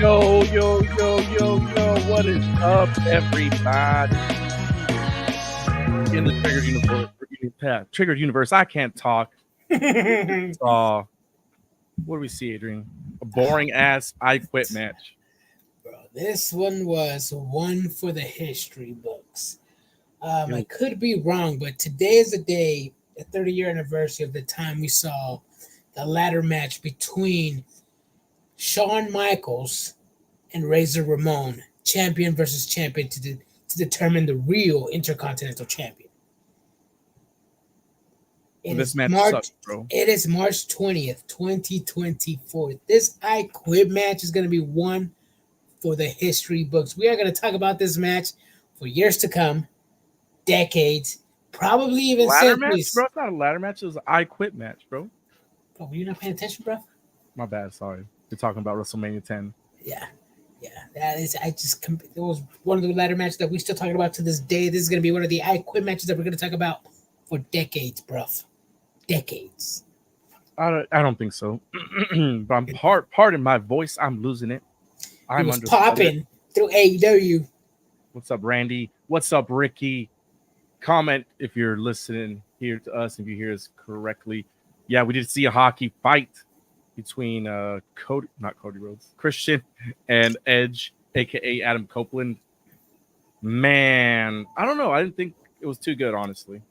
Yo, what is up, everybody? In the Triggered Universe, I can't talk. What do we see, Adrian? A boring ass I Quit match. Bro, this one was one for the history books. I could be wrong, but today is the day, the 30-year anniversary of the time we saw the ladder match between Shawn Michaels and Razor Ramon, champion versus champion, to determine the real Intercontinental Champion. This match sucks, bro. It is March 20th, 2024. This I Quit match is going to be one for the history books. We are going to talk about this match for years to come, decades, probably even centuries. Bro, it's not a ladder match. It was an I Quit match, bro. Bro, were you not paying attention, bro? My bad. Sorry. You're talking about WrestleMania 10. Yeah. That is. It was one of the ladder matches that we're still talking about to this day. This is going to be one of the I Quit matches that we're going to talk about for decades, bro. Decades. I don't think so. But I'm pardon my voice. I'm losing it. I'm popping through AEW. What's up, Randy? What's up, Ricky? Comment if you're listening here to us, if you hear us correctly. Yeah, we did see a hockey fight between Christian and Edge, aka Adam Copeland. Man, I don't know. I didn't think it was too good, honestly.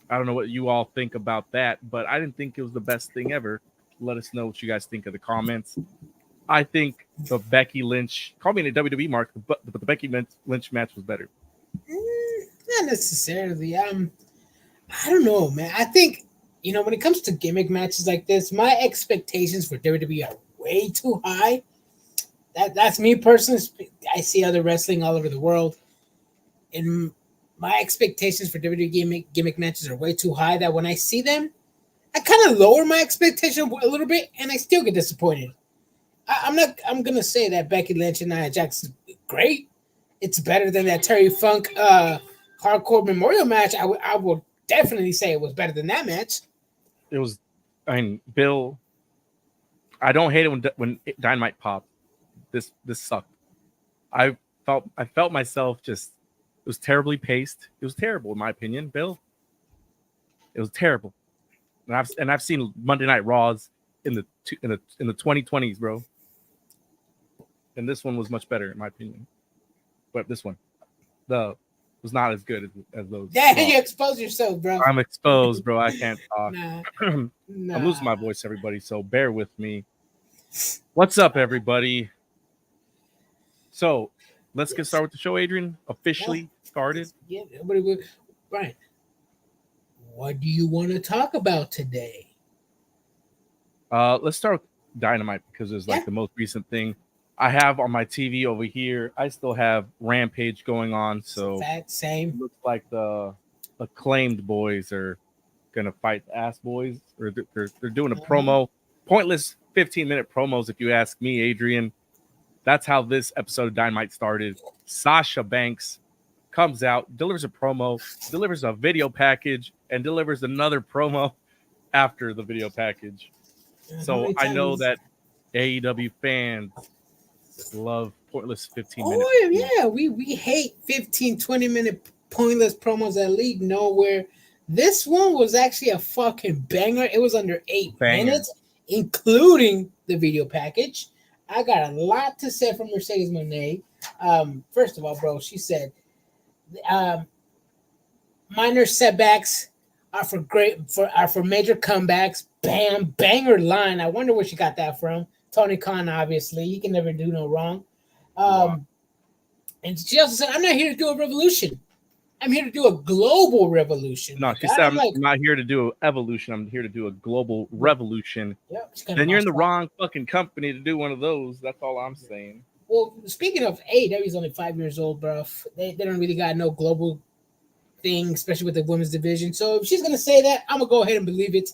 I don't know what you all think about that, but I didn't think it was the best thing ever. Let us know what you guys think of the comments. I think the Becky Lynch, call me in a WWE mark, but the Becky Lynch match was better. Not necessarily. I don't know, man. I think, when it comes to gimmick matches like this, my expectations for WWE are way too high. That's me personally. I see other wrestling all over the world, and my expectations for WWE gimmick matches are way too high that when I see them, I kind of lower my expectation a little bit, and I still get disappointed. I'm gonna say that Becky Lynch and Nia Jax is great. It's better than that Terry Funk Hardcore Memorial match. I will definitely say it was better than that match. It was. Bill, I don't hate it when Dynamite popped. This sucked. I felt myself just. It was terribly paced. It was terrible, in my opinion, Bill. It was terrible. And I've seen Monday Night Raws in the 2020s, bro. And this one was much better, in my opinion. But this one, was not as good as those. Yeah, you exposed yourself, bro. I'm exposed, bro. I can't talk. Nah. I'm losing my voice, everybody. So bear with me. What's up, everybody? So let's get started with the show, Adrian. Officially started. Yeah, Brian, what do you want to talk about today? Let's start with Dynamite because it's the most recent thing I have on my TV over here. I still have Rampage going on, so that same. It looks like the Acclaimed boys are gonna fight the Ass Boys, or they're doing a promo, pointless 15-minute promos, if you ask me, Adrian. That's how this episode of Dynamite started. Sasha Banks comes out, delivers a promo, delivers a video package, and delivers another promo after the video package. So I know that AEW fans love pointless 15-minute. Oh, yeah. We hate 15, 20-minute pointless promos that lead nowhere. This one was actually a fucking banger. It was under 8 minutes, including the video package. I got a lot to say from Mercedes Moné. First of all, bro, she said minor setbacks are for major comebacks. Bam, banger line. I wonder where she got that from. Tony Khan, obviously, he can never do no wrong. And she also said, "I'm not here to do a revolution. I'm here to do a global revolution." No, she said, "I'm not here to do an evolution. I'm here to do a global revolution." Yep. Then you're in the wrong fucking company to do one of those. That's all I'm saying. Well, speaking of AEW's only 5 years old, bro. They don't really got no global thing, especially with the women's division. So if she's gonna say that, I'm gonna go ahead and believe it,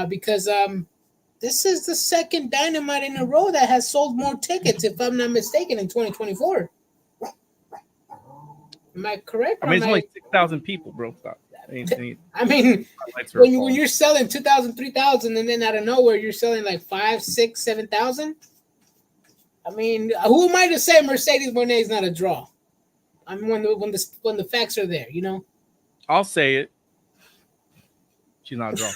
because this is the second Dynamite in a row that has sold more tickets, if I'm not mistaken, in 2024. Am I correct? I mean, it's only 6,000 people, bro. Stop. I mean, when you're selling 2,000, 3,000, and then out of nowhere you're selling like 5, 6, 7,000. I mean, who am I to say Mercedes Moné is not a draw? I mean, when the facts are there, you know. I'll say it. She's not a draw.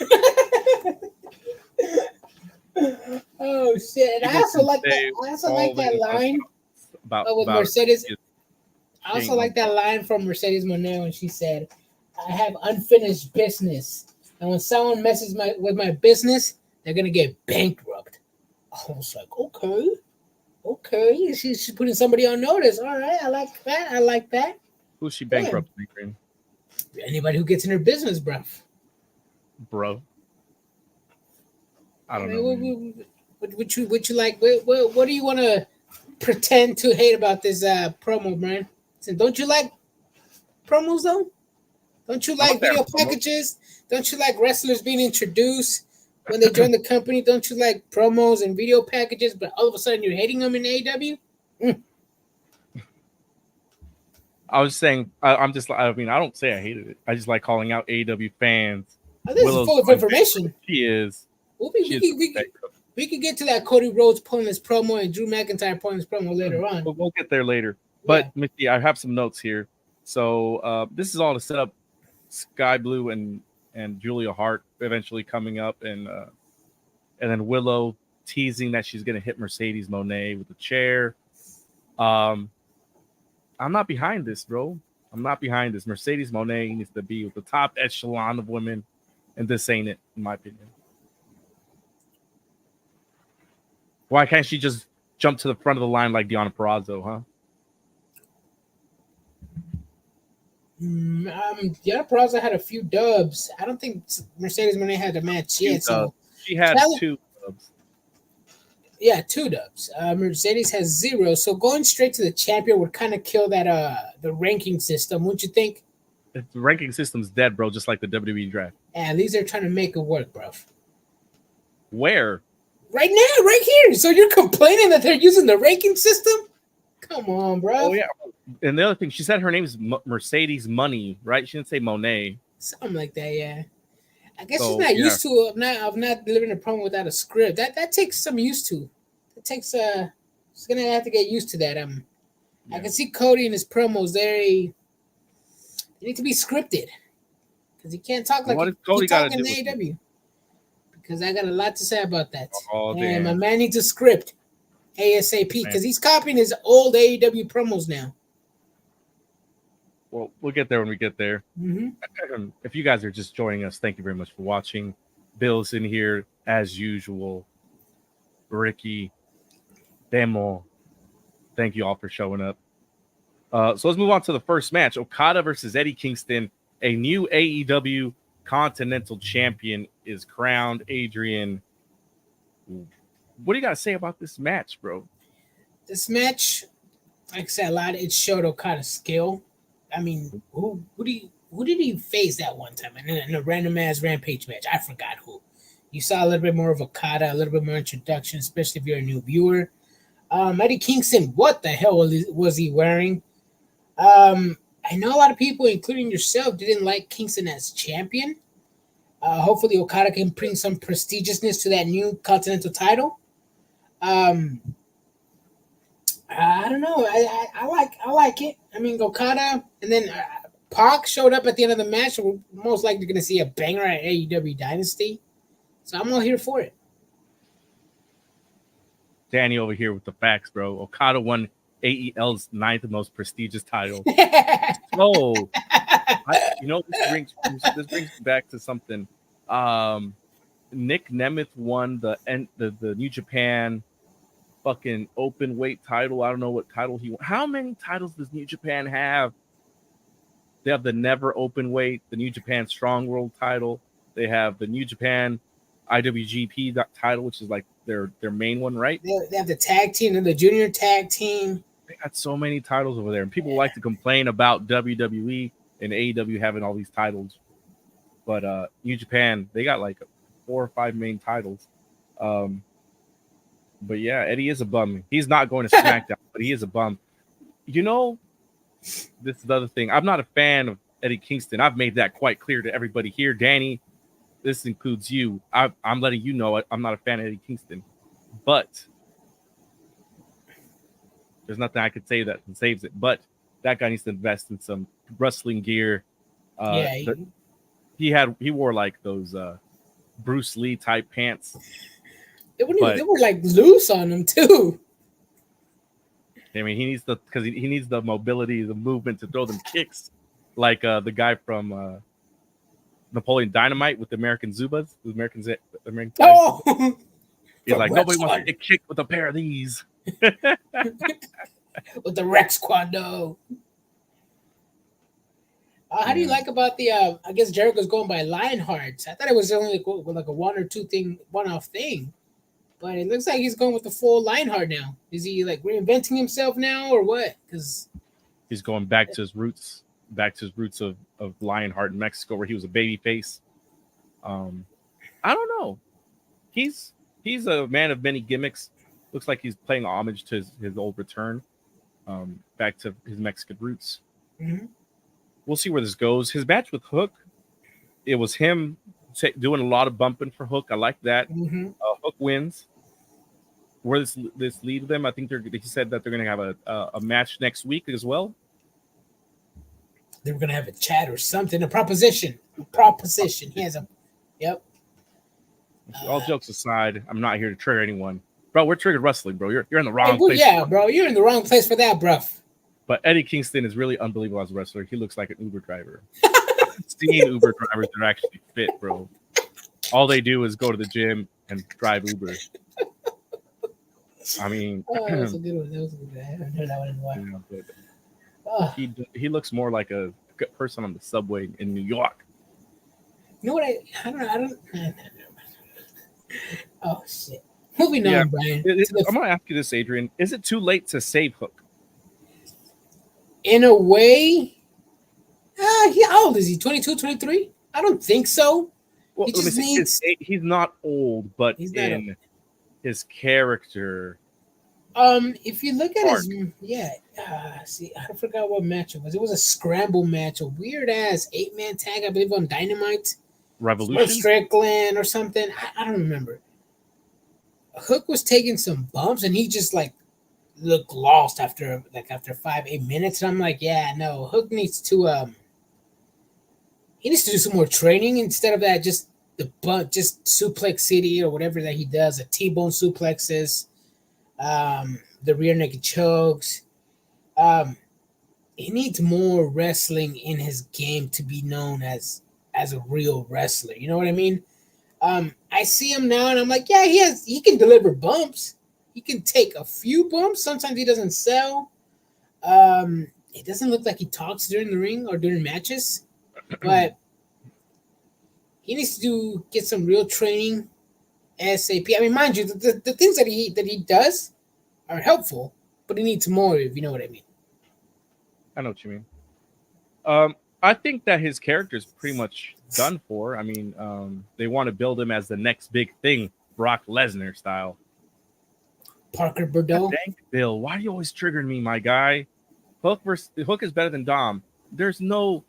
Oh shit! And I People also can like that. say I also all like that they want line with about Mercedes. her. I also like that line from Mercedes Moné when she said, "I have unfinished business, and when someone messes with my business, they're gonna get bankrupt." I was like, okay, she's putting somebody on notice. All right, I like that. I like that. Who's she Yeah. bankrupting? Anybody who gets in her business, bro. I don't mean, know. What you like? What do you want to pretend to hate about this promo, Brian? So don't you like promos though? Don't you like video packages? Don't you like wrestlers being introduced when they join the company? Don't you like promos and video packages? But all of a sudden you're hating them in AEW? I was saying, I mean, I don't say I hated it. I just like calling out AEW fans. Oh, this is full of information. She is. We could get to that Cody Rhodes pointless promo and Drew McIntyre pointless promo later on. We'll get there later. But Mickey, I have some notes here. So this is all to set up Sky Blue and Julia Hart eventually coming up, and then Willow teasing that she's going to hit Mercedes Moné with a chair. I'm not behind this, bro. I'm not behind this. Mercedes Moné needs to be with the top echelon of women, and this ain't it, in my opinion. Why can't she just jump to the front of the line like Deonna Purrazzo, huh? Deonna Purrazzo had a few dubs. I don't think Mercedes Moné had a match yet. So she had 2 dubs. Yeah, 2 dubs. Mercedes has 0. So going straight to the champion would kind of kill that the ranking system, wouldn't you think? The ranking system's dead, bro, just like the WWE draft. Yeah, these are trying to make it work, bro. Where? Right now, right here. So you're complaining that they're using the ranking system? Come on, bro. Oh, yeah. And the other thing, she said her name is Mercedes Money, right? She didn't say Monet. Something like that, yeah. I guess she's not used to of not delivering a promo without a script. That takes some used to. It takes she's gonna have to get used to that. I can see Cody and his promos. They need to be scripted because he can't talk like he talk in AEW. Because I got a lot to say about that. And my man needs a script ASAP because he's copying his old AEW promos now. Well, we'll get there when we get there. Mm-hmm. If you guys are just joining us, thank you very much for watching. Bill's in here as usual. Ricky, Demo, thank you all for showing up. So let's move on to the first match. Okada versus Eddie Kingston. A new AEW Continental Champion is crowned. Adrian, what do you got to say about this match, bro? This match, like I said, it showed Okada's skill. I mean, who did he face that one time in a random ass Rampage match? I forgot who. You saw a little bit more of Okada, a little bit more introduction, especially if you're a new viewer. Eddie Kingston, what the hell was he wearing? I know a lot of people, including yourself, didn't like Kingston as champion. Hopefully Okada can bring some prestigiousness to that new Continental title. I don't know. I like it. I mean, Okada, and then Pac showed up at the end of the match. So we're most likely going to see a banger at AEW Dynasty. So I'm all here for it. Danny over here with the facts, bro. Okada won AEL's 9th most prestigious title. So, this brings me back to something. Nick Nemeth won the New Japan fucking open weight title. I don't know what title he won. How many titles does New Japan have? They have the Never Open Weight, the New Japan Strong World title. They have the New Japan IWGP title, which is like their main one, right? They have the tag team and the junior tag team. They got so many titles over there, and people like to complain about WWE and AEW having all these titles. But New Japan, they got like 4 or 5 main titles. But yeah, Eddie is a bum. He's not going to SmackDown, but he is a bum. You know, this is the other thing. I'm not a fan of Eddie Kingston. I've made that quite clear to everybody here. Danny, this includes you. I'm letting you know I'm not a fan of Eddie Kingston. But There's nothing I could say that saves it. But that guy needs to invest in some wrestling gear. Yeah, He wore like those Bruce Lee type pants. they But were like loose on him too. I mean, he needs the mobility, the movement to throw them kicks, like the guy from Napoleon Dynamite with the American Zubas, the American. Oh, He's from like, Rex nobody wants to get kicked with a pair of these. with the Rex Kwando. How do you like about the? I guess Jericho's going by Lionheart. I thought it was only like a one or two thing, one-off thing, but it looks like he's going with the full Lionheart now. Is he like reinventing himself now, or what? Because he's going back to his roots of Lionheart in Mexico, where he was a baby face. I don't know. He's a man of many gimmicks. Looks like he's playing homage to his old return, back to his Mexican roots. mm-hmm. We'll see where this goes. His match with Hook, it was him doing a lot of bumping for Hook. I like that. Mm-hmm. Hook wins. Where this lead them, I think he said that they're going to have a match next week as well. They were going to have a chat or something, a proposition. He has a, yep. All jokes aside, I'm not here to trigger anyone. Bro, we're triggered wrestling, bro. You're in the wrong place. Yeah, bro, you're in the wrong place for that, bruv. But Eddie Kingston is really unbelievable as a wrestler. He looks like an Uber driver. I've seen Uber drivers that are actually fit, bro. All they do is go to the gym and drive Uber. I mean, that was a good one. I haven't heard that one in a while. He looks more like a person on the subway in New York. You know what? I don't. Oh shit! Moving on, Brian. I'm gonna ask you this, Adrian. Is it too late to save Hook? In a way, how old is he? 22, 23? I don't think so. Well, he's not old, but his character. If you look at his, see, I forgot what match it was. It was a scramble match, a weird ass 8-man tag, I believe, on Dynamite, Revolution, or Strickland, or something. I don't remember. Hook was taking some bumps, and he just like looked lost after 5-8 minutes. And I'm like, yeah, no, Hook needs to he needs to do some more training instead of that. Just suplex city or whatever that he does. The T-bone suplexes. The rear naked chokes. He needs more wrestling in his game to be known as a real wrestler. You know what I mean? I see him now and I'm like, yeah, he can deliver bumps. He can take a few bumps. Sometimes he doesn't sell. It doesn't look like he talks during the ring or during matches, but he needs to get some real training ASAP. I mean, mind you, the things that he does are helpful, but he needs more, if you know what I mean. I know what you mean. I think that his character is pretty much done for. I mean, they want to build him as the next big thing, Brock Lesnar style. Parker Bordeaux. Thank Bill. Why are you always triggering me, my guy? Hook is better than Dom. There's no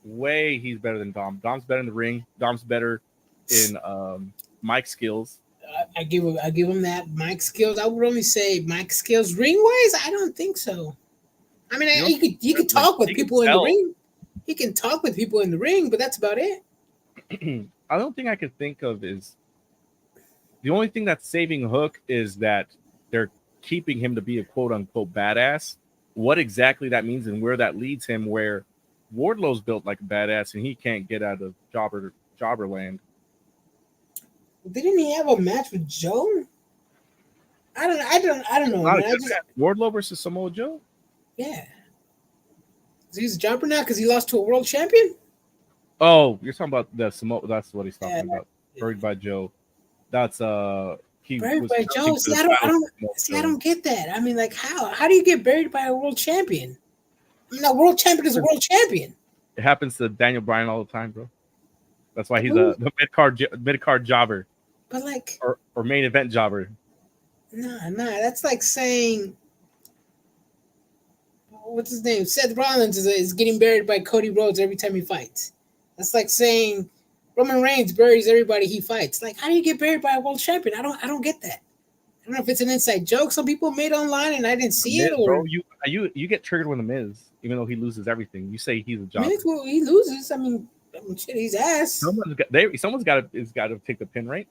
way he's better than Dom. Dom's better in the ring. Dom's better in mic skills. I give him that mic skills. I would only say mic skills. Ring wise, I don't think so. I mean, he could talk with people in the ring. He can talk with people in the ring, but that's about it. I don't think I could think of is the only thing that's saving Hook is that they're keeping him to be a quote unquote badass. What exactly that means and where that leads him, where Wardlow's built like a badass and he can't get out of jobber land. Didn't he have a match with Joe? I don't know. Man. Wardlow versus Samoa Joe? Yeah. So he's a jumper now because he lost to a world champion? Oh, you're talking about the Samoa. That's what he's talking about. Buried by Joe. That's buried by Joe. See, I don't get that. I mean, like, how do you get buried by a world champion? I mean, a world champion is a world champion. It happens to Daniel Bryan all the time, bro. That's why he's the mid card jobber. But like, or main event jobber. Nah. That's like saying, what's his name? Seth Rollins is getting buried by Cody Rhodes every time he fights. That's like saying Roman Reigns buries everybody he fights. Like, how do you get buried by a world champion? I don't get that. don't know if it's an inside joke some people made online and I didn't see Miz, it, or bro, you get triggered when the Miz, even though he loses everything. You say he's a I mean, jobber. well, he loses. I mean, shit, he's ass. Someone's got to take the pin, right?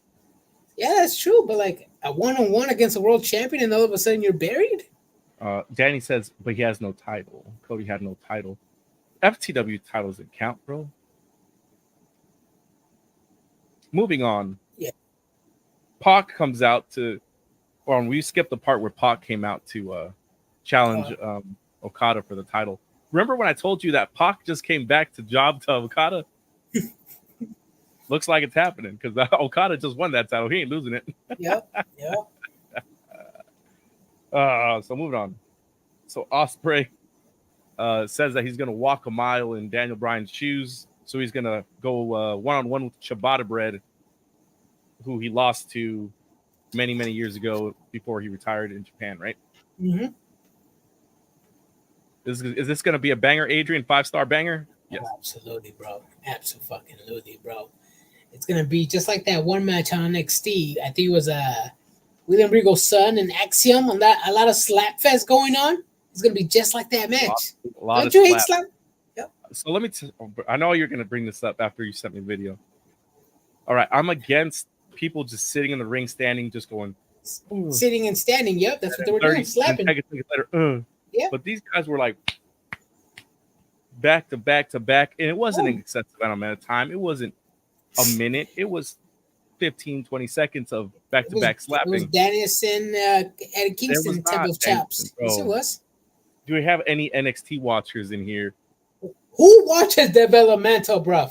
Yeah, that's true. But like a 1-on-1 against a world champion, and all of a sudden you're buried. Danny says, but he has no title. Cody had no title. FTW title doesn't count, bro. Moving on. Yeah. Pac comes out to, or we skipped the part where Pac came out to challenge Okada for the title. Remember when I told you that Pac just came back to job to Okada? Looks like it's happening because Okada just won that title. He ain't losing it. Yep. So moving on. So Ospreay says that he's going to walk a mile in Daniel Bryan's shoes. So he's going to go one-on-one with Ciabatta Bread, who he lost to many, many years ago before he retired in Japan, right? Mm-hmm. Is this going to be a banger, Adrian? 5-star banger? Yes. Oh, absolutely, bro. Absolutely, bro. It's going to be just like that one match on NXT. I think it was William Regal's son and Axiom on that. A lot of slap fest going on. It's going to be just like that match. A lot Don't you hate slap? Yep. So let me. I know you're going to bring this up after you sent me the video. All right, I'm against people just sitting in the ring, standing, just going. Sitting and standing. Yep, that's what they were doing. Slapping. Later, yeah. But these guys were like back to back to back, and it wasn't an excessive amount of time. It wasn't a minute. It was 15, 20 seconds of back-to-back slapping. It was Danielson, Eddie Kingston, Temple's chops. Yes, it was. Do we have any NXT watchers in here? Who watches developmental, bro?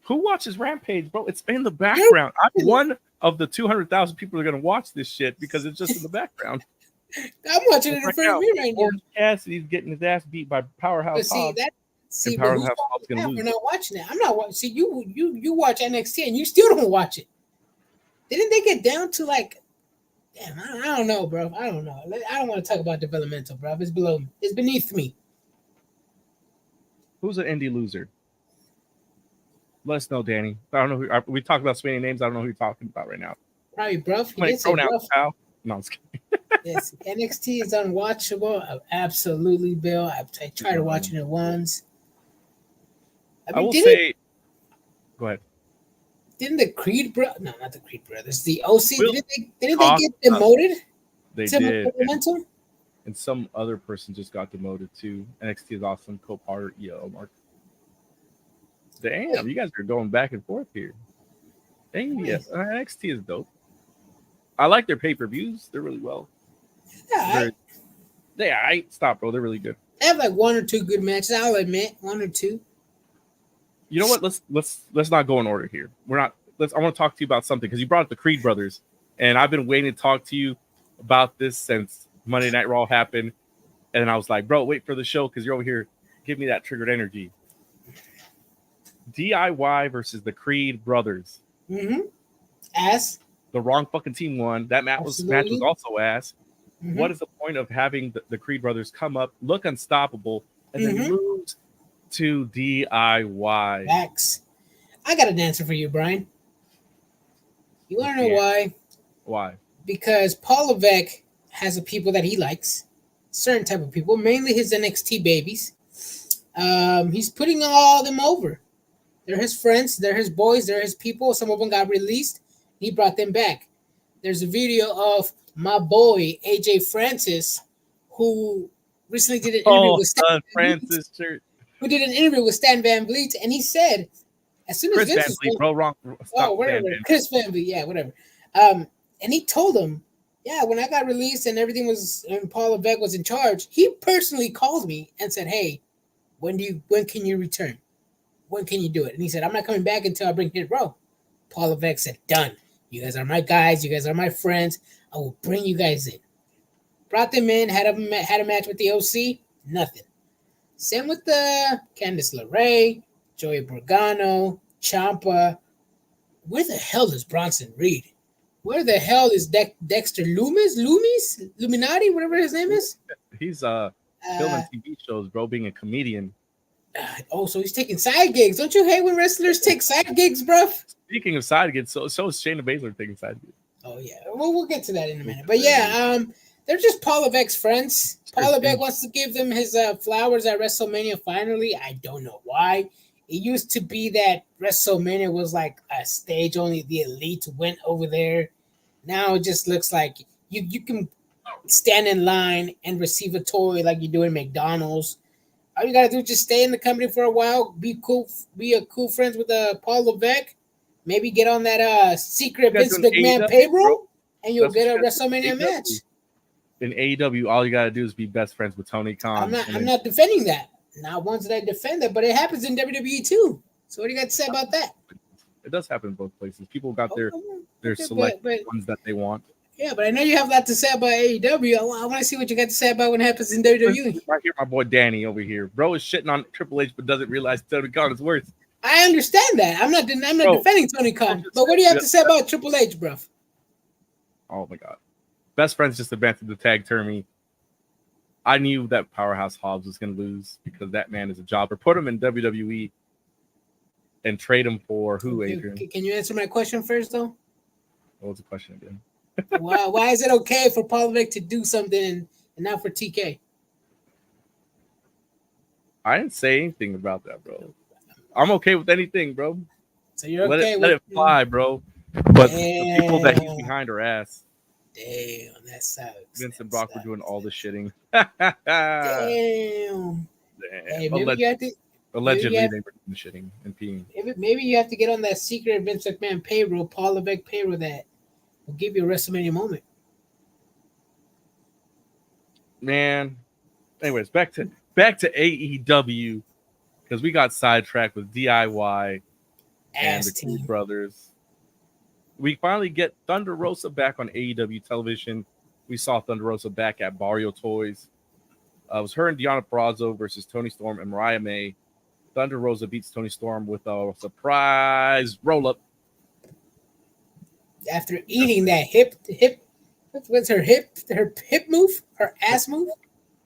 Who watches Rampage, bro? It's in the background. I'm one of the 200,000 people that are going to watch this shit because it's just in the background. I'm watching it in front of me right now. Orange Cassidy's getting his ass beat by Powerhouse. See, we're not watching it. I'm not watching. See, you watch NXT and you still don't watch it. Didn't they get down to like? Damn, I don't know, bro. I don't know. I don't want to talk about developmental, bro. It's below me. It's beneath me. Who's an indie loser? Let us know, Danny. I don't know who. We talked about so many names. I don't know who you're talking about right now. Probably Bruff. Pronouns, pal. No, I'm just kidding. Yes, NXT is unwatchable. Absolutely, Bill. I tried watching it once. I will say. Go ahead. Didn't the Creed brothers? No, not the Creed brothers. The OC. Didn't they get demoted? They did. And some other person just got demoted too. NXT is awesome. Cole Potter, Mark. Damn, you guys are going back and forth here. Dang, yes, NXT is dope. I like their pay-per-views. They're really well. Stop, bro. They're really good. They have like one or two good matches. I'll admit, one or two. You know what? Let's not go in order here. I want to talk to you about something because you brought up the Creed brothers, and I've been waiting to talk to you about this since Monday Night Raw happened. And I was like, bro, wait for the show because you're over here. Give me that triggered energy. DIY versus the Creed brothers. Mm-hmm. Ass. The wrong fucking team won. That match was also ass. Mm-hmm. What is the point of having the Creed brothers come up, look unstoppable, and then lose to DIY? Max, I got an answer for you, Brian. You want to know why? Why? Because Paul Levesque has the people that he likes, certain type of people, mainly his NXT babies. He's putting all of them over. They're his friends, they're his boys, they're his people. Some of them got released. He brought them back. There's a video of my boy AJ Francis, who recently did an interview with Stan Francis Church. Who did an interview with Stan Van Vliet, and he said, as soon as Chris Van Vliet, bro, wrong. Whatever. Chris Van Vliet, yeah, whatever. And he told him, yeah, when I got released and everything was, and Paul Levesque was in charge, he personally called me and said, hey, when can you return? When can you do it? And he said, I'm not coming back until I bring Hit Row. Paul Levesque said, done. You guys are my guys. You guys are my friends. I will bring you guys in. Brought them in, had a match with the OC. Nothing. Same with the Candice LeRae, Joey Borgano, Ciampa. Where the hell is Bronson Reed? Where the hell is Dexter Lumis? Illuminati, whatever his name is? He's filming TV shows, bro, being a comedian. So he's taking side gigs. Don't you hate when wrestlers take side gigs, bro? Speaking of side gigs, so is Shayna Baszler taking side gigs. Oh yeah, well we'll get to that in a minute. But yeah, they're just Paul Levesque's friends. Paul Levesque wants to give them his flowers at WrestleMania. Finally, I don't know why. It used to be that WrestleMania was like a stage only the elite went over there. Now it just looks like you can stand in line and receive a toy like you do in McDonald's. All you gotta do is just stay in the company for a while, be cool, be a cool friends with Paul Levesque. Maybe get on that secret Vince McMahon payroll, and you'll get a WrestleMania match. In AEW, all you gotta do is be best friends with Tony Khan. I'm not defending that. Not once did I defend that, but it happens in WWE too. So what do you got to say about that? It does happen in both places. People got their select ones that they want. Yeah, but I know you have a lot to say about AEW. I want to see what you got to say about what happens in WWE. I hear my boy Danny over here. Bro is shitting on Triple H, but doesn't realize Tony Khan is worse. I understand that. I'm not defending Tony Khan. But what do you have to say about Triple H, bro? Oh my God. Best friends just advanced to the tag tourney. I knew that Powerhouse Hobbs was going to lose because that man is a jobber. Put him in WWE and trade him for who, Adrian? Can you answer my question first, though? What was the question again? Why is it okay for Paul Levesque to do something and not for TK? I didn't say anything about that, bro. I'm okay with anything, bro. So you're okay let it fly, bro. But the people that he's behind are ass. Damn, that sucks. Vince and Brock were doing all the shitting. Damn. Hey, maybe you have to. Allegedly, they were doing the shitting and peeing. Maybe you have to get on that secret Vince McMahon payroll, Paul Levesque payroll that will give you a WrestleMania moment. Man. Anyways, back to AEW because we got sidetracked with DIY and the Creed brothers. We finally get Thunder Rosa back on AEW television. We saw Thunder Rosa back at Barrio Toys. It was her and Deonna Purrazzo versus Toni Storm and Mariah May. Thunder Rosa beats Toni Storm with a surprise roll-up. After eating that hip, what's her hip move? Her ass move?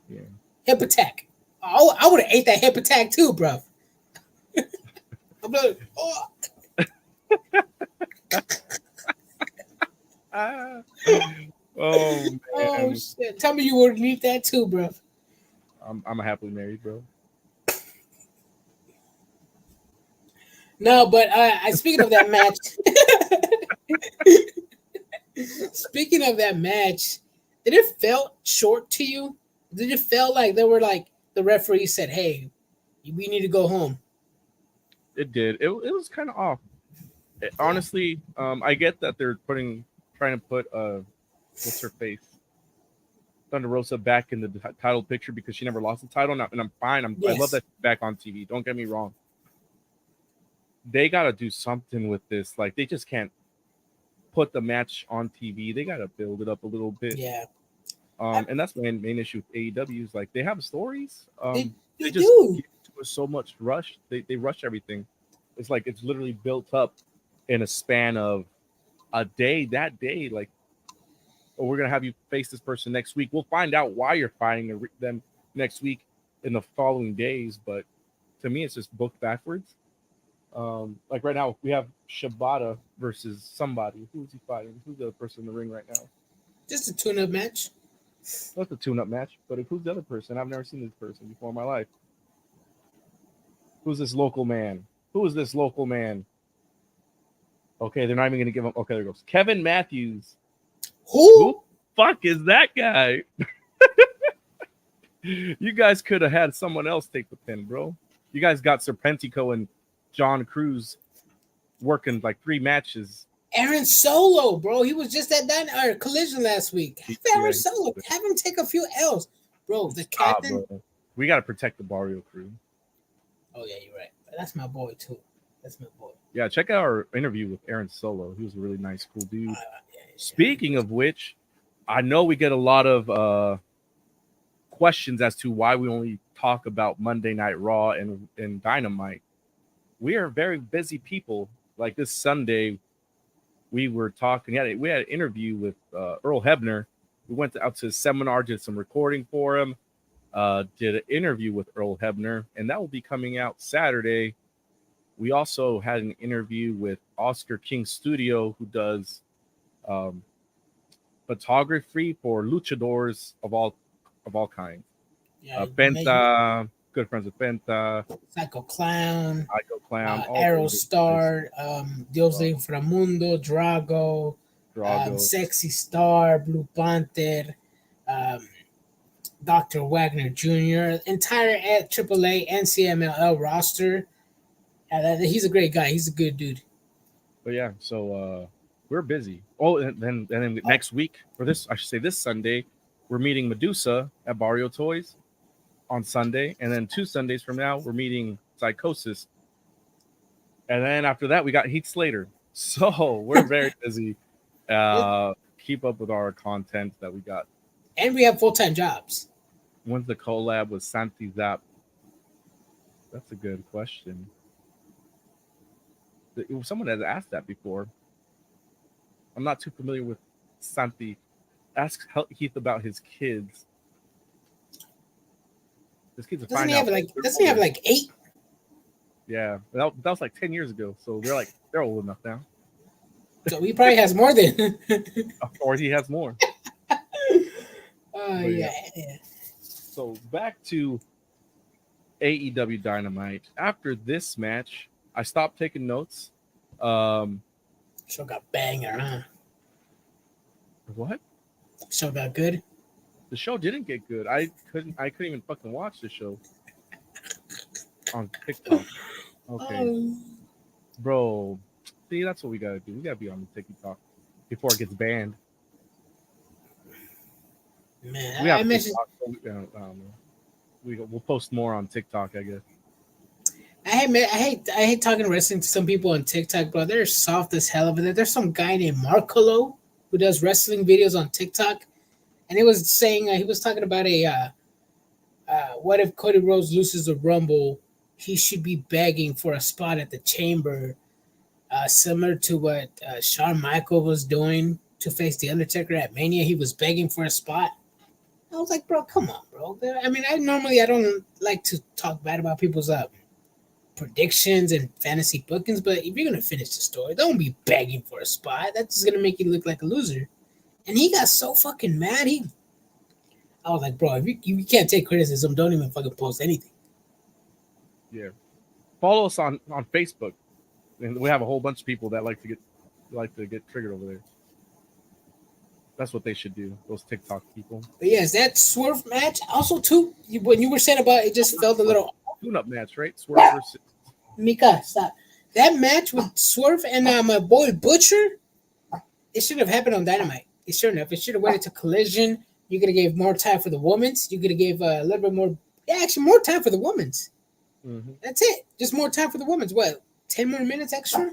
Yeah. Hip attack. Oh, I would have ate that hip attack too, bro. I'm like, oh. Oh man! Oh shit! Tell me you would leave that too, bro. I'm happily married, bro. No, but speaking of that match, did it felt short to you? Did it feel like they were like the referee said, "Hey, we need to go home"? It did. It was kind of off. Honestly, I get that they're trying to put what's her face, Thunder Rosa back in the title picture because she never lost the title, and I'm fine. I love that she's back on TV. Don't get me wrong. They gotta do something with this. Like they just can't put the match on TV. They gotta build it up a little bit. Yeah. And that's my main issue with AEW is like they have stories. They just do. give it to us so much rush. They rush everything. It's like it's literally built up in a span of a day. That day, like, oh, we're gonna have you face this person next week. We'll find out why you're fighting them next week in the following days. But to me, it's just booked backwards. Like right now, we have Shibata versus somebody. Who's he fighting? Who's the other person in the ring right now? Just a tune-up match. That's a tune-up match. But who's the other person? I've never seen this person before in my life. Who's this local man? Who is this local man? Okay, they're not even going to give him. Okay, there goes Kevin Matthews. Who the fuck is that guy? You guys could have had someone else take the pin, bro. You guys got Serpentico and John Cruz working like 3 matches. Aaron Solo, bro. He was just at that Collision last week. Have Aaron Solo. Have him take a few L's. Bro, the captain. Bro. We got to protect the Barrio crew. Oh, yeah, you're right. That's my boy, too. That's my boy. Yeah, check out our interview with Aaron Solo. He was a really nice, cool dude. Speaking of which, I know we get a lot of questions as to why we only talk about Monday Night Raw and Dynamite. We are very busy people. Like this Sunday, we were talking. We had an interview with Earl Hebner. We went out to his seminar, did some recording for him, did an interview with Earl Hebner, and that will be coming out Saturday. We also had an interview with Oscar King Studio, who does photography for luchadors of all kinds. Yeah, Penta, good friends with Penta, Psycho Clown, Ico Clown, all those guys. Aerostar, Dios de Inframundo, Drago, Drago. Sexy Star, Blue Panther, um, Dr. Wagner Jr., entire AAA NCMLL roster. He's a great guy. He's a good dude. But yeah, so we're busy. Oh, and then next week, or this, I should say this Sunday, we're meeting Medusa at Barrio Toys on Sunday, and then 2 Sundays from now, we're meeting Psychosis, and then after that, we got Heath Slater. So we're very busy. Keep up with our content that we got. And we have full-time jobs. When's the collab with Santi Zap? That's a good question. Someone has asked that before. I'm not too familiar with Santi. Ask Heath about his kids. His kids are Doesn't he have like 8? Yeah, that was like 10 years ago. So they're old enough now. So he probably has more than. Or he has more. Yeah. So back to AEW Dynamite. After this match, I stopped taking notes. Show got banger, huh? What? Show got good. The show didn't get good. I couldn't even fucking watch the show on TikTok. Okay, bro. See, that's what we gotta do. We gotta be on the TikTok before it gets banned. Man, We have I mentioned. TikTok, so I don't know. We'll post more on TikTok, I guess. I hate talking wrestling to some people on TikTok, bro. They're soft as hell over there. There's some guy named Marcolo who does wrestling videos on TikTok, and he was saying he was talking about what if Cody Rhodes loses the Rumble? He should be begging for a spot at the Chamber, similar to what Shawn Michaels was doing to face the Undertaker at Mania. He was begging for a spot. I was like, bro, come on, bro. I mean, I don't like to talk bad about people's predictions and fantasy bookings, but if you're gonna finish the story, don't be begging for a spot. That's just gonna make you look like a loser. And he got so fucking mad. I was like, bro, if you can't take criticism, don't even fucking post anything. Yeah. Follow us on Facebook, and we have a whole bunch of people that like to get triggered over there. That's what they should do. Those TikTok people. But yes, that Swerve match also too. When you were saying about it, just felt a little tune-up match, right? Swerve versus Mika. Stop. That match with Swerve and my boy Butcher. It should have happened on Dynamite. It shouldn't have. It should have waited to Collision. You could have gave more time for the women's. You could have gave a little bit more. Yeah, actually, more time for the women's. Mm-hmm. That's it. Just more time for the women's. What? 10 more minutes extra?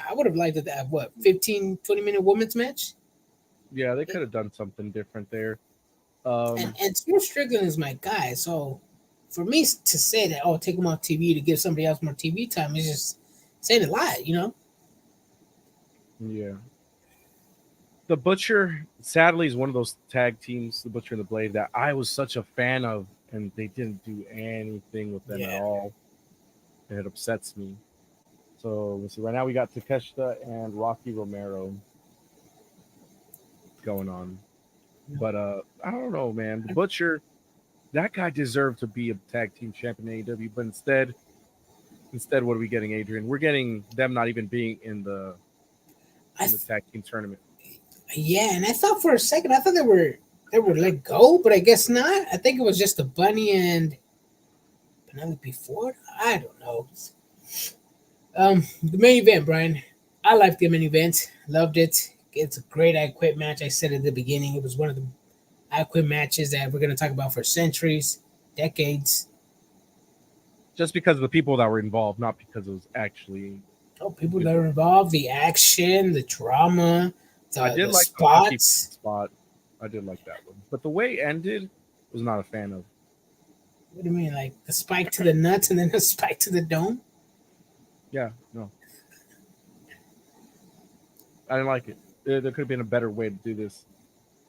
I would have liked it to have, 15, 20-minute women's match? Yeah, they could have done something different there. And Swerve Strickland is my guy. So for me to say that, take him off TV to give somebody else more TV time is just saying a lot, you know? Yeah. The Butcher, sadly, is one of those tag teams, the Butcher and the Blade, that I was such a fan of, and they didn't do anything with them at all. And it upsets me. So let's see. Right now we got Takeshita and Rocky Romero going on. But I don't know, man. The Butcher, that guy deserved to be a tag team champion in AEW, but instead, what are we getting, Adrian? We're getting them not even being in the tag team tournament. Yeah, and I thought for a second, I thought they were let go, but I guess not. I think it was just the Bunny and Penelope Ford. I don't know. The main event, Brian. I liked the main event. Loved it. It's a great I Quit match. I said at the beginning, it was one of the I Quit matches that we're going to talk about for centuries, decades. Just because of the people that were involved, not because it was actually. People that were involved, the action, the drama, the spots. I did like that one. But the way it ended, I was not a fan of. What do you mean? Like the spike to the nuts and then the spike to the dome? Yeah, no. I didn't like it. There could have been a better way to do this.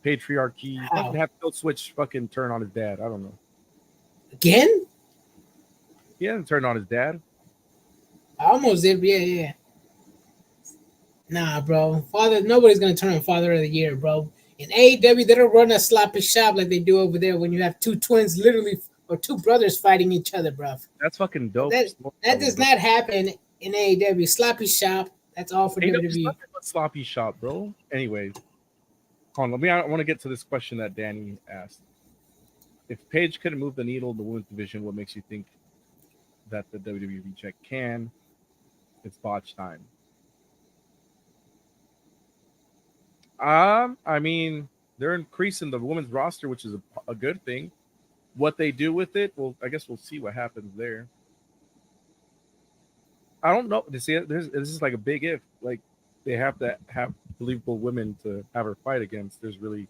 Patriarchy. Have Phil Switch fucking turn on his dad. I don't know. Again? He hasn't turned on his dad. I almost did. Yeah. Nah, bro. Nobody's going to turn on Father of the Year, bro. In AEW, they don't run a sloppy shop like they do over there when you have two twins, literally, or two brothers fighting each other, bruv. That's fucking dope. That does not happen in AEW. Sloppy shop. That's all for AEW's WWE. nothing but sloppy shop, bro. Anyways, hold on. I want to get to this question that Danny asked. If Paige couldn't move the needle in the women's division, what makes you think that the WWE reject can? It's botch time. I mean, they're increasing the women's roster, which is a good thing. What they do with it, well, I guess we'll see what happens there. I don't know. This is like a big if. Like they have to have believable women to have her fight against. There's really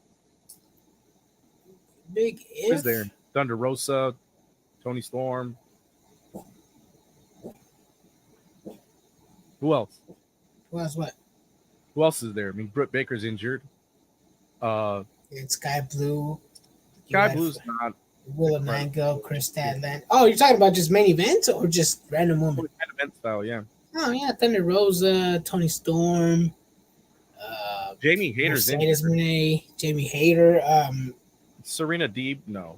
Big if. is there Thunder Rosa, Tony Storm. Who else? Who else? What? Who else is there? I mean, Britt Baker's injured. It's Sky Blue. Sky Blue's not. Willow Nightingale, Chris Statland. Oh, you're talking about just main events or just random women? Main event style, yeah. Oh yeah, Thunder Rosa, Tony Storm, Jamie Hayter's Mercedes Moné, Jamie Hayter. Serena Deeb, no.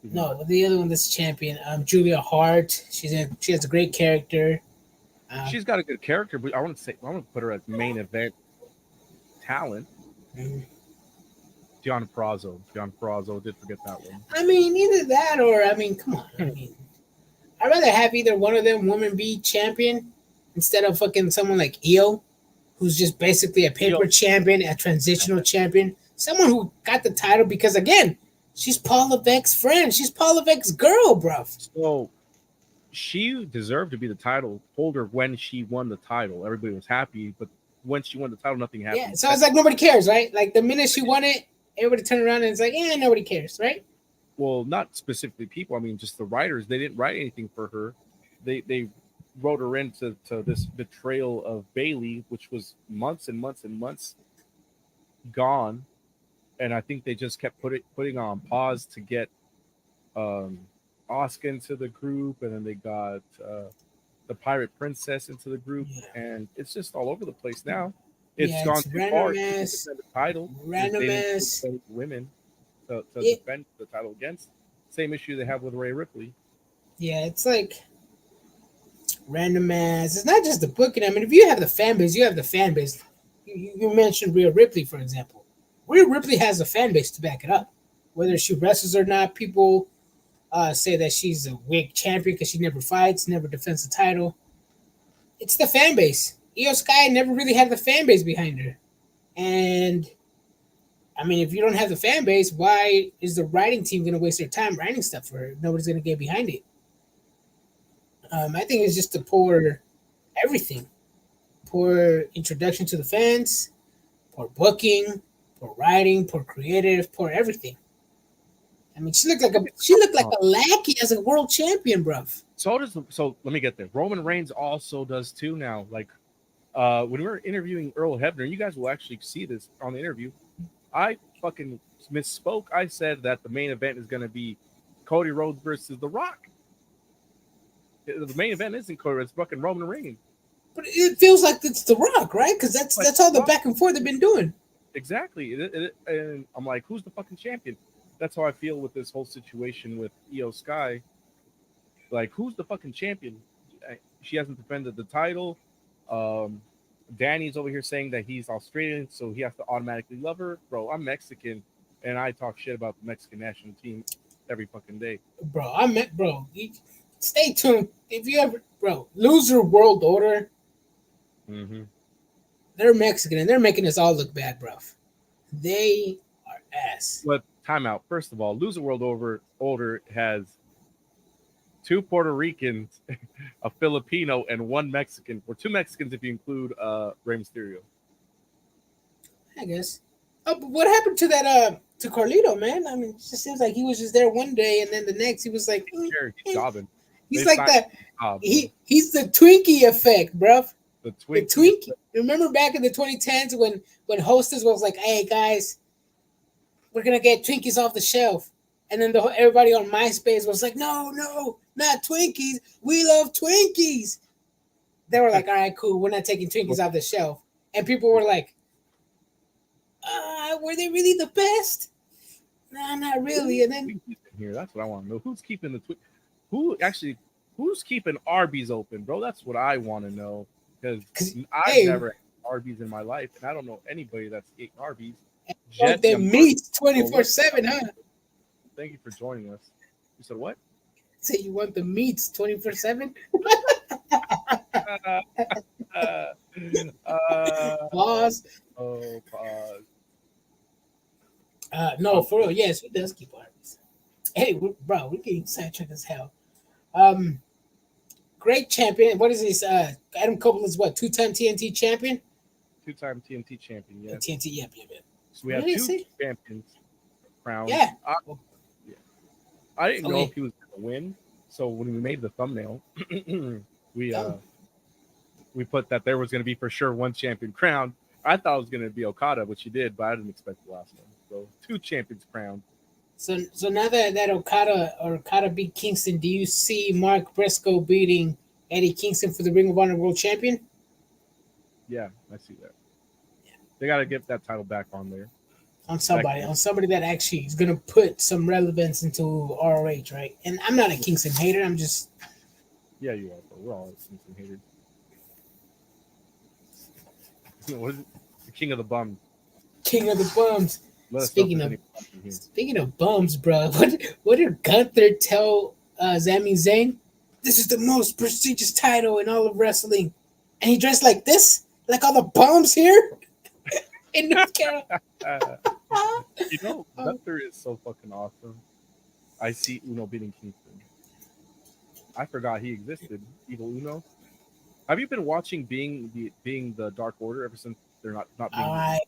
No, the other one that's champion, Julia Hart. She has a great character. She's got a good character, but I want to put her as main event talent. Mm-hmm. John Prazo, did forget that one. I mean, either that or come on. I mean, I'd rather have either one of them women be champion instead of fucking someone like Io, who's just basically a paper champion, a transitional champion, someone who got the title because again, she's Paul Levesque's friend, she's Paul Levesque's girl, bruv. So she deserved to be the title holder when she won the title. Everybody was happy, but when she won the title, nothing happened. Yeah, so it's like nobody cares, right? Like the minute she won it, everybody turned around and it's like, yeah, nobody cares, right? Well, not specifically people. I mean, just the writers. They didn't write anything for her. They wrote her into this betrayal of Bailey, which was months and months and months gone. And I think they just kept putting on pause to get Asuka into the group, and then they got the Pirate Princess into the group, and it's just all over the place now. It's gone too far. The title, random ass women to defend the title against. Same issue they have with Rhea Ripley. Yeah, it's like random ass. It's not just the booking. I mean, if you have the fan base, you have the fan base. You mentioned Rhea Ripley, for example. Rhea Ripley has a fan base to back it up. Whether she wrestles or not, people say that she's a weak champion because she never fights, never defends the title. It's the fan base. Io Sky never really had the fan base behind her. And, I mean, if you don't have the fan base, why is the writing team going to waste their time writing stuff for her? Nobody's going to get behind it. I think it's just a poor everything. Poor introduction to the fans, poor booking, poor writing, poor creative, poor everything. I mean, she looked like a lackey as a world champion, bruv. So let me get there. Roman Reigns also does too now. Like when we were interviewing Earl Hebner, you guys will actually see this on the interview. I fucking misspoke. I said that the main event is going to be Cody Rhodes versus The Rock. The main event isn't Cody; it's fucking Roman Reigns. But it feels like it's The Rock, right? Because that's all the back and forth they've been doing. Exactly, and I'm like, who's the fucking champion? That's how I feel with this whole situation with Io Sky. Like, who's the fucking champion? She hasn't defended the title. Danny's over here saying that he's Australian, so he has to automatically love her. Bro, I'm Mexican, and I talk shit about the Mexican national team every fucking day. Bro, stay tuned. If you ever, Loser World Order, they're Mexican, and they're making us all look bad, bro. They are ass. But timeout. First of all, Loser World Order has 2 Puerto Ricans, a Filipino, and 1 Mexican, or 2 Mexicans if you include Rey Mysterio. I guess. Oh, but what happened to that to Carlito, man? I mean, it just seems like he was just there one day, and then the next he was like, he's jobbing. He's like that. He's the Twinkie effect, bruv. The Twinkie. The Twinkie. Remember back in the 2010s when Hostess was like, "Hey guys, we're gonna get Twinkies off the shelf," and then everybody on MySpace was like, "No, not Twinkies. We love Twinkies." They were like, "All right, cool. We're not taking Twinkies off the shelf," and people were like, Were they really the best? Nah, not really. And then Here, that's what I want to know. Who's keeping the who's keeping Arby's open, bro? That's what I want to know because I've never had Arby's in my life, and I don't know anybody that's eating Arby's. Want them meats 24/7, huh? Thank you for joining us. You said what? Say you want the meats 24/7? Pause. Oh, pause. No, for real. Yes, he does keep Arby's. Hey, we're getting sidetracked as hell. Great champion. What is this? Adam Cole is what? 2-time TNT champion? 2-time TNT champion, yeah. TNT, yeah. So we have 2 champions crowned. Yeah. I didn't know if he was going to win. So when we made the thumbnail, we put that there was going to be for sure 1 champion crowned. I thought it was going to be Okada, which he did, but I didn't expect the last one. So 2 champions crowned. So now that Okada beat Kingston, do you see Mark Briscoe beating Eddie Kingston for the Ring of Honor World Champion? Yeah, I see that. Yeah. They got to get that title back on there. On somebody that actually is going to put some relevance into ROH, right? And I'm not a Kingston hater. I'm just... Yeah, you are. But we're all Kingston haters. What is it? The King of the Bums. King of the Bums. Speaking of bums, bro, what did Gunther tell Sami Zayn? This is the most prestigious title in all of wrestling. And he dressed like this? Like all the bums here? In North Carolina. Gunther is so fucking awesome. I see Uno beating Kingston. I forgot he existed. Evil Uno. Have you been watching being the Dark Order ever since they're not being?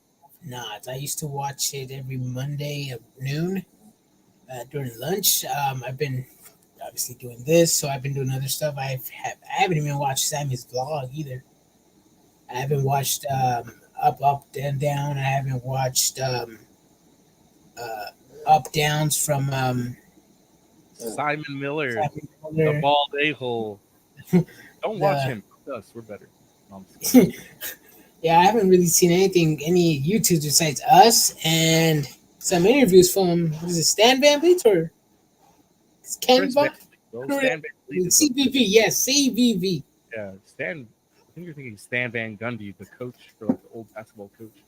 Not. I used to watch it every Monday at noon during lunch. I've been obviously doing this, so I've been doing other stuff. I haven't even watched Sammy's vlog either. I haven't watched Up, and Down. I haven't watched Up Downs from Simon Miller, the bald a-hole. Don't watch him. Us, we're better. Yeah, I haven't really seen any YouTubes besides us and some interviews from, what is it, Stan Van Vliet or Canva? CVV, yes, CVV. Yeah, Stan. I think you're thinking Stan Van Gundy, the coach for the old basketball coach.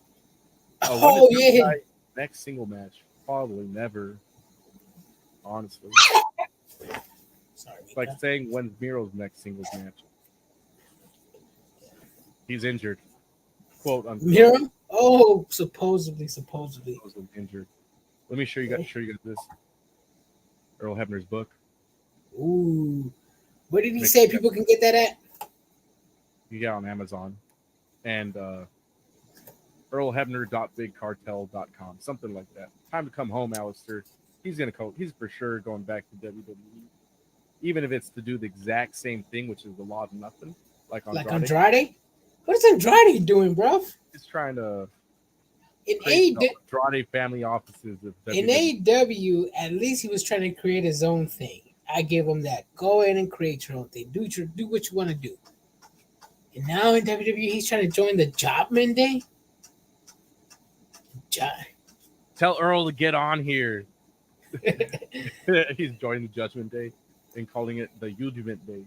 Yeah. Next single match, probably never. Honestly, sorry. It's like saying when's Miro's next singles match. He's injured. Quote unquote. Miro? Oh, supposedly injured. Let me show you guys this. Earl Hebner's book. Ooh. Where did he say people can get that at? You get it on Amazon. And earlhebner.bigcartel.com. Something like that. Time to come home, Alistair. He's for sure going back to WWE. Even if it's to do the exact same thing, which is the law of nothing. Like Andrade? What is Andrade doing, bro? He's trying to Andrade family offices. In AEW, at least he was trying to create his own thing. I give him that. Go ahead and create your own thing. Do what you want to do. And now in WWE, he's trying to join the Jobman Day. Tell Earl to get on here. He's joining the Judgment Day and calling it the Judgment Day.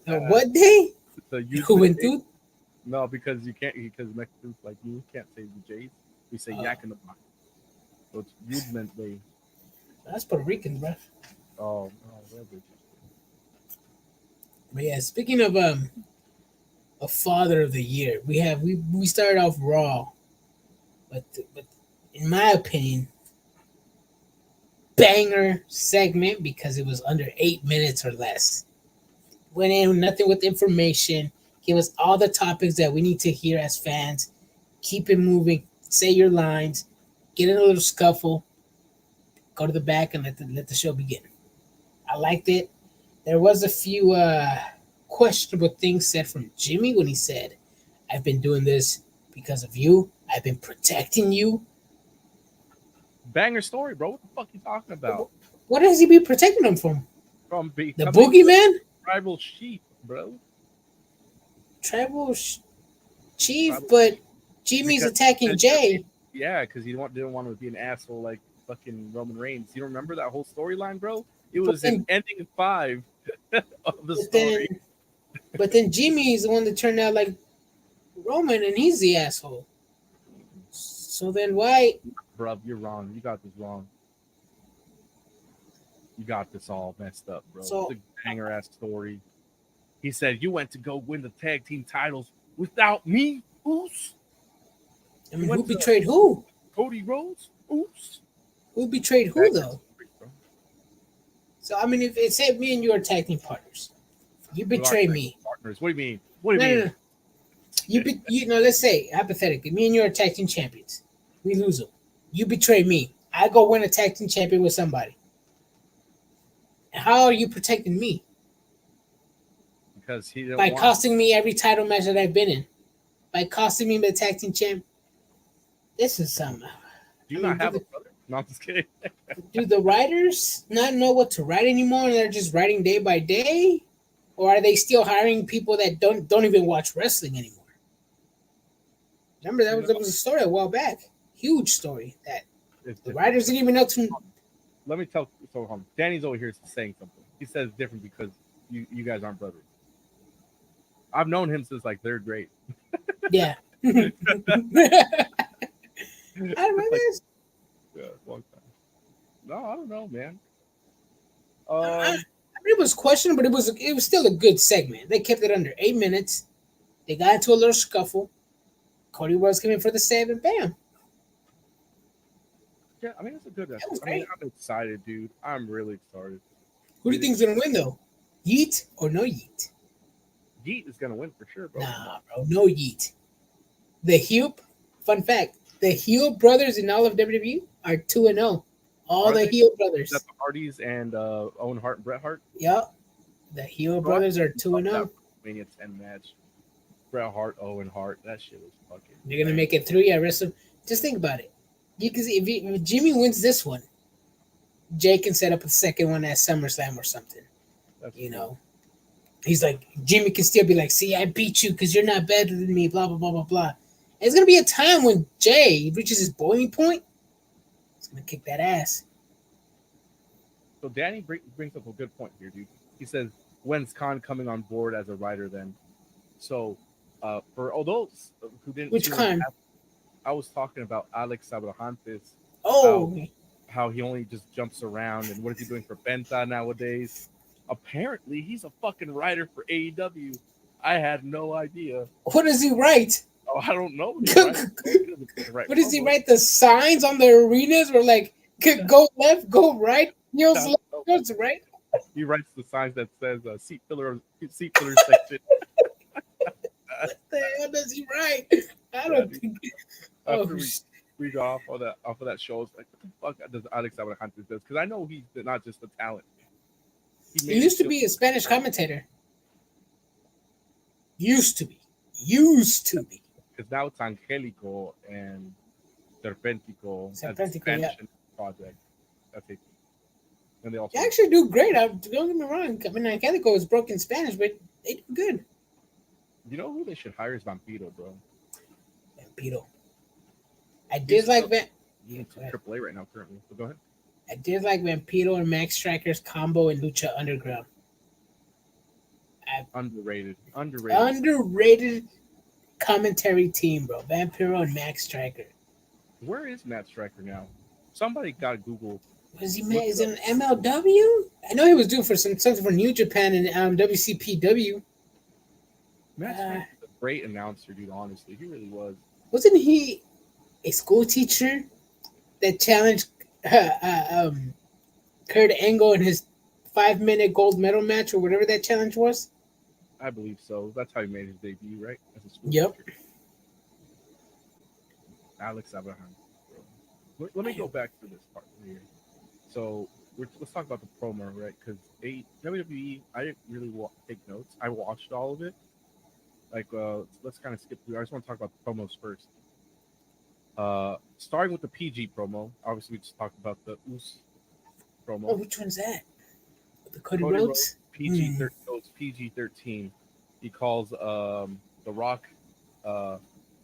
The what day? The Juventud? No, because Mexicans like you can't say the J's. We say yak in the box. So it's Judgment Day. That's Puerto Rican, bro. Oh, whatever. But yeah, speaking of a Father of the Year, we started off Raw, but in my opinion, banger segment because it was under 8 minutes or less. Went in nothing with information. Give us all the topics that we need to hear as fans. Keep it moving. Say your lines. Get in a little scuffle. Go to the back and let the show begin. I liked it. There was a few questionable things said from Jimmy when he said, "I've been doing this because of you. I've been protecting you." Banger story, bro. What the fuck are you talking about? What has he been protecting him from? From the boogeyman? Tribal chief, bro. Tribal chief, but Jimmy's Because- attacking Jay. Yeah, because he didn't want to be an asshole like fucking Roman Reigns. You don't remember that whole storyline, bro? It was then- an ending 5 of the But story. then Jimmy is the one that turned out like Roman, and he's the asshole. So then why? Bruv, you're wrong. You got this wrong. You got this all messed up, bro. So- It's a banger ass story. He said, "You went to go win the tag team titles without me, Oos." I mean, Went who to- betrayed who? Cody Rhodes, Oos. Who betrayed who though? So I mean, if it said me and you are tag team partners, you betray me. Partners. What do you mean? What do you No, mean? no, no. You know, let's say hypothetically, me and you are tag team champions. We lose them. You betray me. I go win a tag team champion with somebody. How are you protecting me? Because he didn't By want. costing me every title match that I've been in. By costing me the tag team champ. This is something. Do you I mean, not have a brother? No, I'm just kidding. Do the writers not know what to write anymore and they're just writing day by day? Or are they still hiring people that don't even watch wrestling anymore? Remember that was a story a while back. Huge story that It's the different. writers didn't even know to. Let me tell. So, Danny's over here saying something. He says it's different because you guys aren't brothers. I've known him since like 3rd grade. Yeah. I remember this. Yeah, long time. No, I don't know, man. I mean, it was questionable, but it was still a good segment. They kept it under 8 minutes. They got into a little scuffle. Cody Rhodes came in for the save, and bam. Yeah, I mean it's a good. was I mean, great. I'm excited, dude. I'm really excited. Who do you think's gonna win though? Yeet or no Yeet? Yeet is gonna win for sure, bro. Nah, bro, no Yeet. The Heel. Fun fact: the Heel brothers in all of WWE are 2-0. All Are the they? Heel Is brothers. that the Hardys and Owen Hart and Bret Hart? Yep. The Heel brothers are Love 2-0. that WrestleMania 10 match. Bret Hart, Owen Hart. That shit was fucking. They're gonna make it 3 at Wrestle. Just think about it. You can see if Jimmy wins this one, Jay can set up a second one at SummerSlam or something. That's You cool. know, he's like Jimmy can still be like, "See, I beat you because you're not better than me." Blah blah blah blah blah. And it's gonna be a time when Jay reaches his boiling point. He's gonna kick that ass. So Danny brings up a good point here, dude. He says, "When's Khan coming on board as a writer?" Then, so for all those who didn't, Which tune in, Khan? I was talking about Alex Abrahantes, Oh, how he only just jumps around, and what is he doing for Benta nowadays? Apparently, he's a fucking writer for AEW. I had no idea. what does he write? Oh, I don't know. What, he writes. What does he write? The signs on the arenas were like, "Go left, go right, heels left, goes right." He writes the signs that says seat filler section. What the hell does he write? I don't think. After Oh, we go off of that show, it's like, what the fuck does Alex Abrahantes does? Because I know he's not just a talent. he used to be a Spanish commentator. Used to be. Because now it's Angelico and Serpentico as a Serpentico, Spanish project. That's it. And they also They actually do great. Don't get me wrong. I mean, Angelico is broken Spanish, but they do good. You know who they should hire is Vampiro, bro. Vampiro. I did like Van. He's in AAA right now currently. So go ahead. I did like Vampiro and Max Striker's combo in Lucha Underground. Underrated. Underrated commentary team, bro. Vampiro and Max Striker. Where is Matt Striker now? Somebody got Google. Was he is it an MLW? I know he was doing something for New Japan and WCPW. Matt Striker was a great announcer, dude. Honestly, he really was. Wasn't he a school teacher that challenged Kurt Angle in his 5-minute gold medal match or whatever that challenge was? I believe so. That's how he made his debut, right? As a school Yep. teacher. Alex Abraham. Let me go back to this part here. So let's talk about the promo, right? Because WWE, I didn't really take notes. I watched all of it. Like, let's kind of skip through. I just want to talk about the promos first. Starting with the PG promo. Obviously, we just talked about the Us promo. Oh, which one's that? The Cody Rhodes? PG-13. He calls The Rock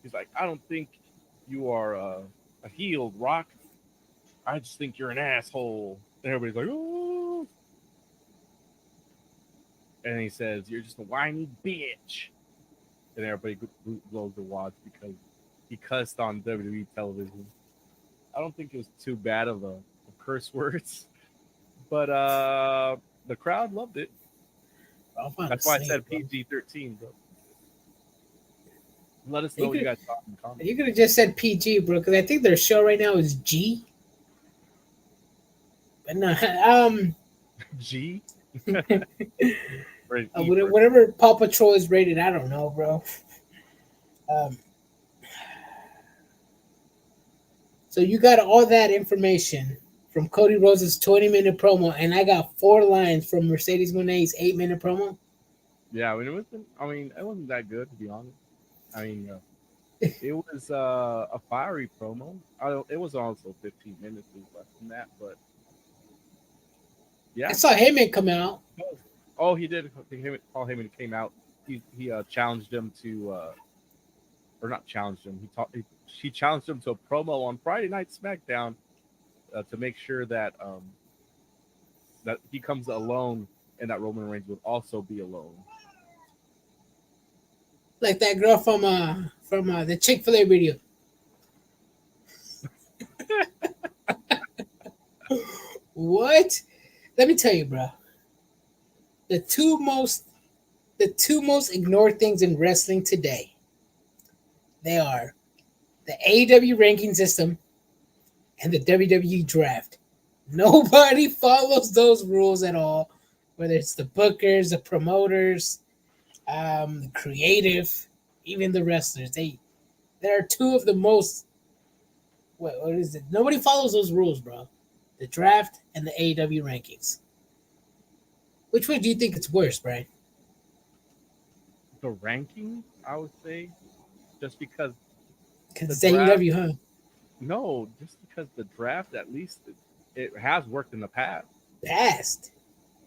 He's like, I don't think you are a heel, Rock. I just think you're an asshole. And everybody's like, oh. And he says, you're just a whiny bitch. And everybody blows the wads because he cussed on WWE television. I don't think it was too bad of a curse words, but the crowd loved it. That's why I said PG-13, bro. Let us know what you guys thought in the comments. You could have just said PG, bro, because I think their show right now is G. But no, G. Whatever Paw Patrol is rated, I don't know, bro. So you got all that information from Cody Rhodes' 20-minute promo, and I got 4 lines from Mercedes Moné's 8-minute promo. Yeah, it wasn't that good, to be honest. I mean, it was a fiery promo. It was also 15 minutes less than that, but yeah. I saw Heyman come out. Oh, he did. Paul Heyman came out. He challenged him to, or not challenged him. He challenged him to a promo on Friday Night SmackDown to make sure that that he comes alone and that Roman Reigns would also be alone. Like that girl from the Chick-fil-A video. What? Let me tell you, bro. The two most ignored things in wrestling today. They are the AEW ranking system and the WWE draft. Nobody follows those rules at all. Whether it's the bookers, the promoters, the creative, even the wrestlers. There are two of the most. What is it? Nobody follows those rules, bro. The draft and the AEW rankings. Which one do you think it's worse, Brian? The ranking, I would say, just because. Because it's AEW, huh? No, just because the draft, at least, it has worked in the past.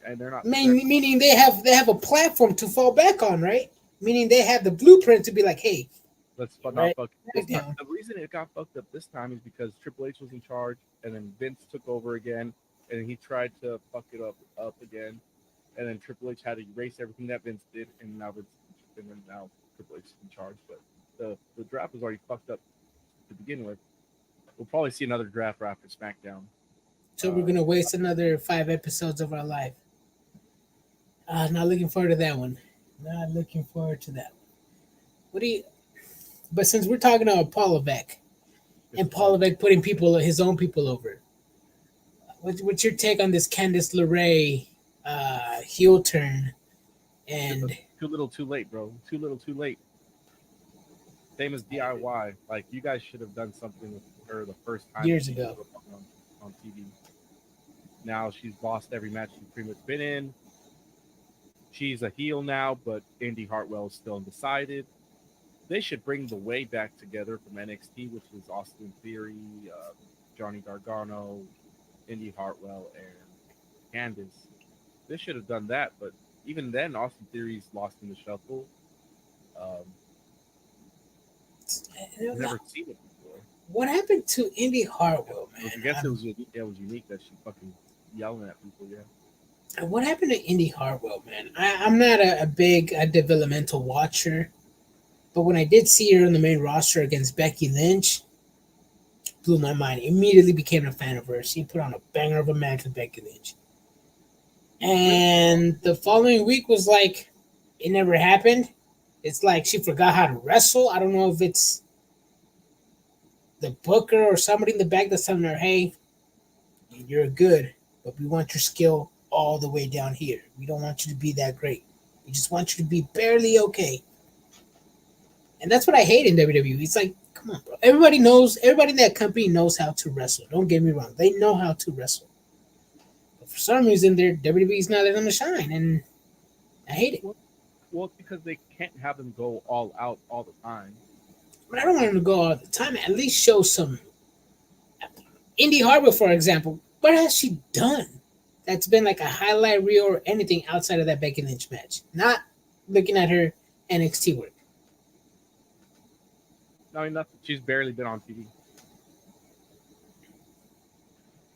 And they're not. Meaning they have a platform to fall back on, right? Meaning they have the blueprint to be like, hey, let's not fuck this time. The reason it got fucked up this time is because Triple H was in charge, and then Vince took over again, and he tried to fuck it up again, and then Triple H had to erase everything that Vince did, and now Triple H is in charge. But the draft was already fucked up to begin with. We'll probably see another draft after SmackDown. So we're gonna waste another 5 episodes of our life. Not looking forward to that one. Not looking forward to that one. But since we're talking about Paul Levesque and Paul Levesque putting his own people over, what's your take on this Candice LeRae heel turn? And too little, too late, bro. Too little, too late. Same as DIY. Like, you guys should have done something with her the first time years ago on TV. Now she's lost every match she's pretty much been in. She's a heel now, but Indy Hartwell is still undecided. They should bring the Way back together from NXT, which was Austin Theory, Johnny Gargano, Indy Hartwell, and Candice. They should have done that, but even then, Austin Theory's lost in the shuffle. I've never seen it before. What happened to Indy Hartwell, man? I guess it was unique that she fucking yelling at people, yeah. What happened to Indy Hartwell, man? I'm not a big developmental watcher, but when I did see her on the main roster against Becky Lynch, blew my mind. Immediately became a fan of her. She put on a banger of a match with Becky Lynch. And the following week was like, it never happened. It's like she forgot how to wrestle. I don't know if it's the booker or somebody in the back that's telling her, hey, you're good, but we want your skill all the way down here. We don't want you to be that great. We just want you to be barely okay. And that's what I hate in WWE. It's like, come on, bro. Everybody in that company knows how to wrestle. Don't get me wrong. They know how to wrestle. But for some reason, WWE's not letting them shine, and I hate it. Well, it's because they can't have them go all out all the time. But I don't want them to go all the time. At least show some. Indy Hartwell, for example, what has she done that's been like a highlight reel or anything outside of that Becky Lynch match? Not looking at her NXT work. I mean, nothing. She's barely been on TV.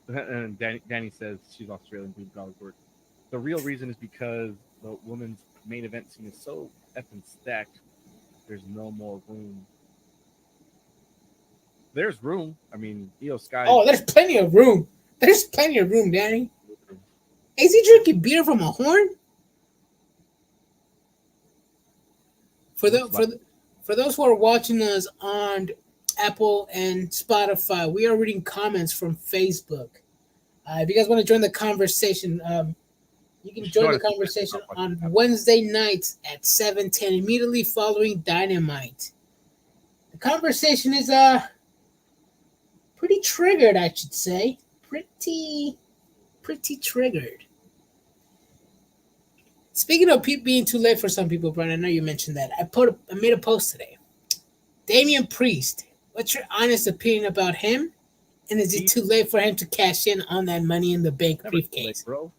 And Danny says she's Australian. People dollars work. The real reason is because the women's main event scene is so effing stacked. There's no more room. There's room. I mean, Io Sky. Oh, there's plenty of room. There's plenty of room, Danny. Is he drinking beer from a horn? For those who are watching us on Apple and Spotify, we are reading comments from Facebook. If you guys want to join the conversation, you can join the conversation on Wednesday nights at 7:10, immediately following Dynamite. The conversation is pretty triggered, I should say. Pretty triggered. Speaking of being too late for some people, Brian, I know you mentioned that. I made a post today. Damian Priest, what's your honest opinion about him? And is it too late for him to cash in on that Money in the Bank briefcase? Late, bro.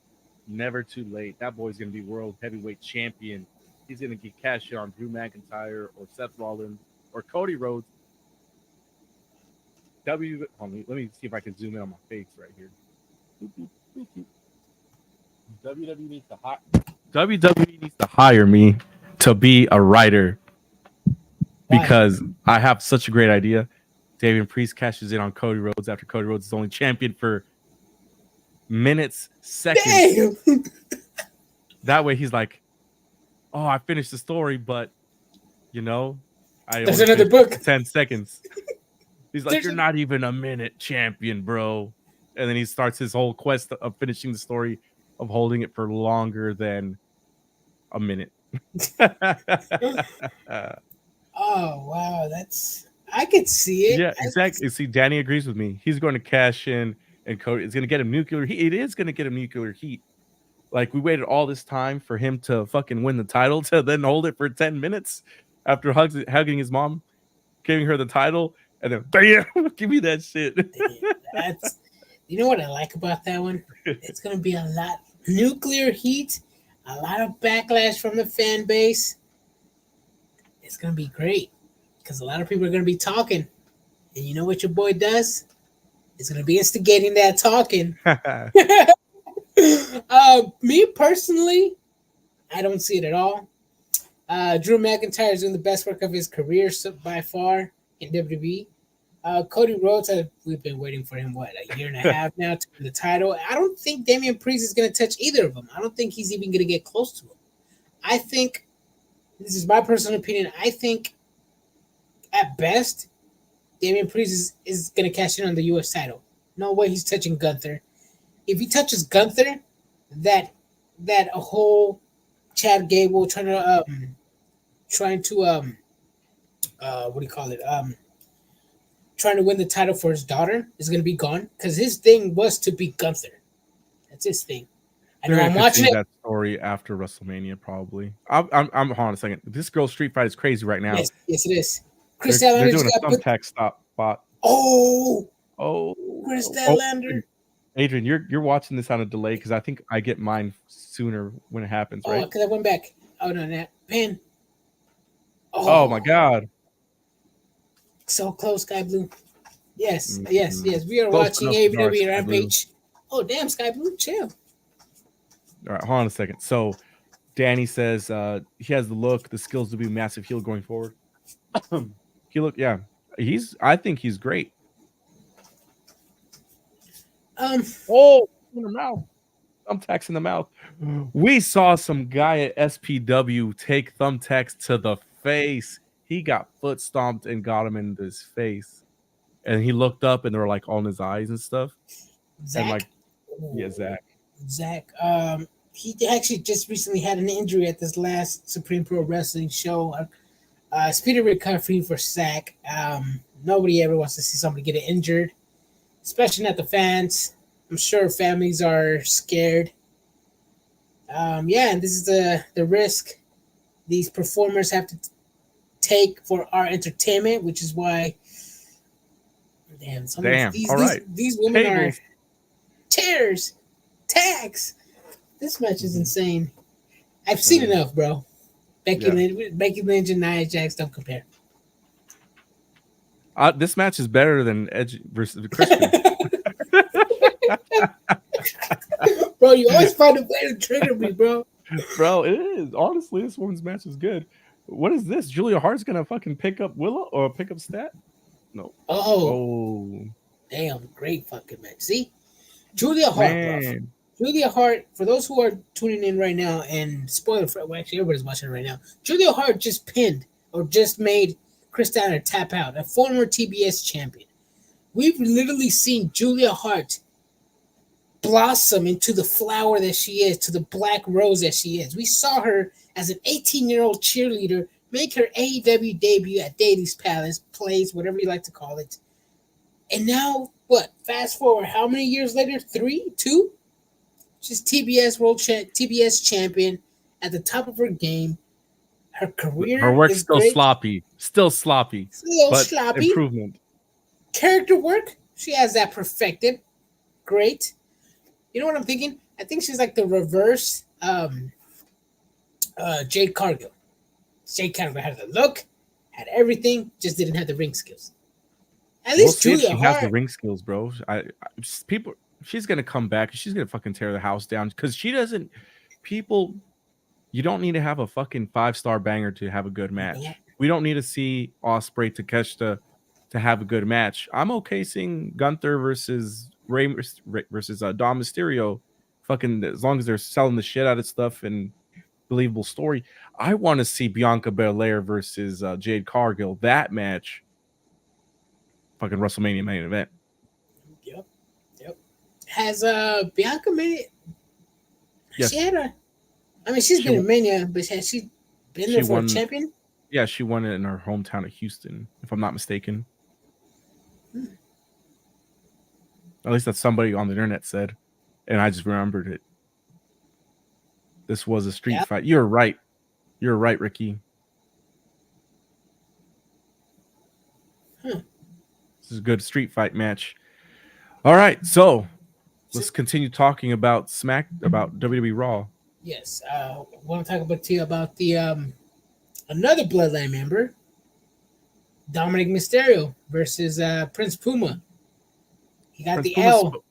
Never too late. That boy's gonna be world heavyweight champion. He's gonna get cash in on Drew McIntyre or Seth Rollins or Cody Rhodes. Let me see if I can zoom in on my face right here. WWE needs to hire me to be a writer because I have such a great idea. Damian Priest cashes in on Cody Rhodes after Cody Rhodes is only champion for minutes, seconds. Damn. That way he's like, oh, I finished the story, but there's another book. 10 seconds. He's like, you're not even a minute champion, bro. And then he starts his whole quest of finishing the story of holding it for longer than a minute. Oh, wow. I could see it. Yeah, exactly. See, Danny agrees with me. He's going to cash in, and Cody is going to get him nuclear heat. It is going to get him nuclear heat. Like, we waited all this time for him to fucking win the title to then hold it for 10 minutes after hugging his mom, giving her the title, and then, bam, give me that shit. You know what I like about that one? It's going to be a lot nuclear heat, a lot of backlash from the fan base. It's going to be great because a lot of people are going to be talking. And you know what your boy does? He's going to be instigating that talking. Me personally, I don't see it at all. Drew McIntyre is doing the best work of his career by far in WWE. Cody Rhodes, we've been waiting for him, a year and a half now to win the title. I don't think Damian Priest is going to touch either of them. I don't think he's even going to get close to him. I think, this is my personal opinion, I think at best, Damian Priest is going to cash in on the U.S. title. No way he's touching Gunther. If he touches Gunther, that a whole Chad Gable trying to trying to win the title for his daughter is going to be gone because his thing was to beat Gunther. That's his thing. I know I'm watching that story after WrestleMania probably. I'm hold on a second. This girl's street fight is crazy right now. Yes, it is. Chris Statlander. They're doing a thumbtack spot. Oh, Chris Statlander. Adrian, you're watching this on a delay because I think I get mine sooner when it happens, right? Oh, because I went back. Oh no, that pin. Oh my God. So close, Sky Blue. Yes. We are watching AEW Rampage. Oh, damn, Sky Blue, chill. All right, hold on a second. So, Danny says he has the look, the skills to be a massive heel going forward. I think he's great. In the mouth. Thumbtacks in the mouth. We saw some guy at SPW take thumbtacks to the face. He got foot stomped and got him in his face. And he looked up and they were like on his eyes and stuff. Zach? And Zach. Zach, he actually just recently had an injury at this last Supreme Pro Wrestling show. Speedy recovery for Zach. Nobody ever wants to see somebody get injured, especially not the fans. I'm sure families are scared. And this is the risk these performers have to take for our entertainment, which is why these women are chairs, tags. This match is insane. I've seen enough, bro. Becky Lynch and Nia Jax don't compare. This match is better than Edge versus Christian. Bro, you always find a way to trigger me, bro. Bro, it is. Honestly, this woman's match is good. What is this? Julia Hart's gonna fucking pick up Willow or pick up Stat? No. Oh, damn, great fucking match. See? Julia Hart, bro. Man. Julia Hart, for those who are tuning in right now, and spoiler for well, actually everybody's watching right now, Julia Hart just pinned or just made Chris Statler tap out, a former TBS champion. We've literally seen Julia Hart blossom into the flower that she is, to the black rose that she is. We saw her as an 18-year-old cheerleader make her AEW debut at Daily's Palace, Place, whatever you like to call it. And now, what? Fast forward, how many years later? 3? 2? She's TBS champion at the top of her game. Her career, her work's is still great. sloppy, Still but sloppy. improvement. Character work, she has that perfected. Great. You know what I'm thinking? I think she's like the reverse Jade Cargill. Jade Cargill had the look, had everything, just didn't have the ring skills. At least Julia she Hart has the ring skills, bro. She's gonna come back. She's gonna fucking tear the house down because she doesn't. People, you don't need to have a fucking 5-star banger to have a good match. Yeah. We don't need to see Ospreay Takeshita to have a good match. I'm okay seeing Gunther versus Ray versus Dom Mysterio. Fucking as long as they're selling the shit out of stuff and believable story. I want to see Bianca Belair versus Jade Cargill. That match. Fucking WrestleMania main event. Yep. Has Bianca made it? Yes. She had a. I mean, she's been in Mania, but has she been there for a champion? Yeah, she won it in her hometown of Houston, if I'm not mistaken. At least that's somebody on the internet said, and I just remembered it. This was a street fight. You're right, Ricky. This is a good street fight match. All right, so let's continue talking about WWE Raw. Yes, I want to talk about the another Bloodline member, Dominic Mysterio versus Prince Puma. He got the L.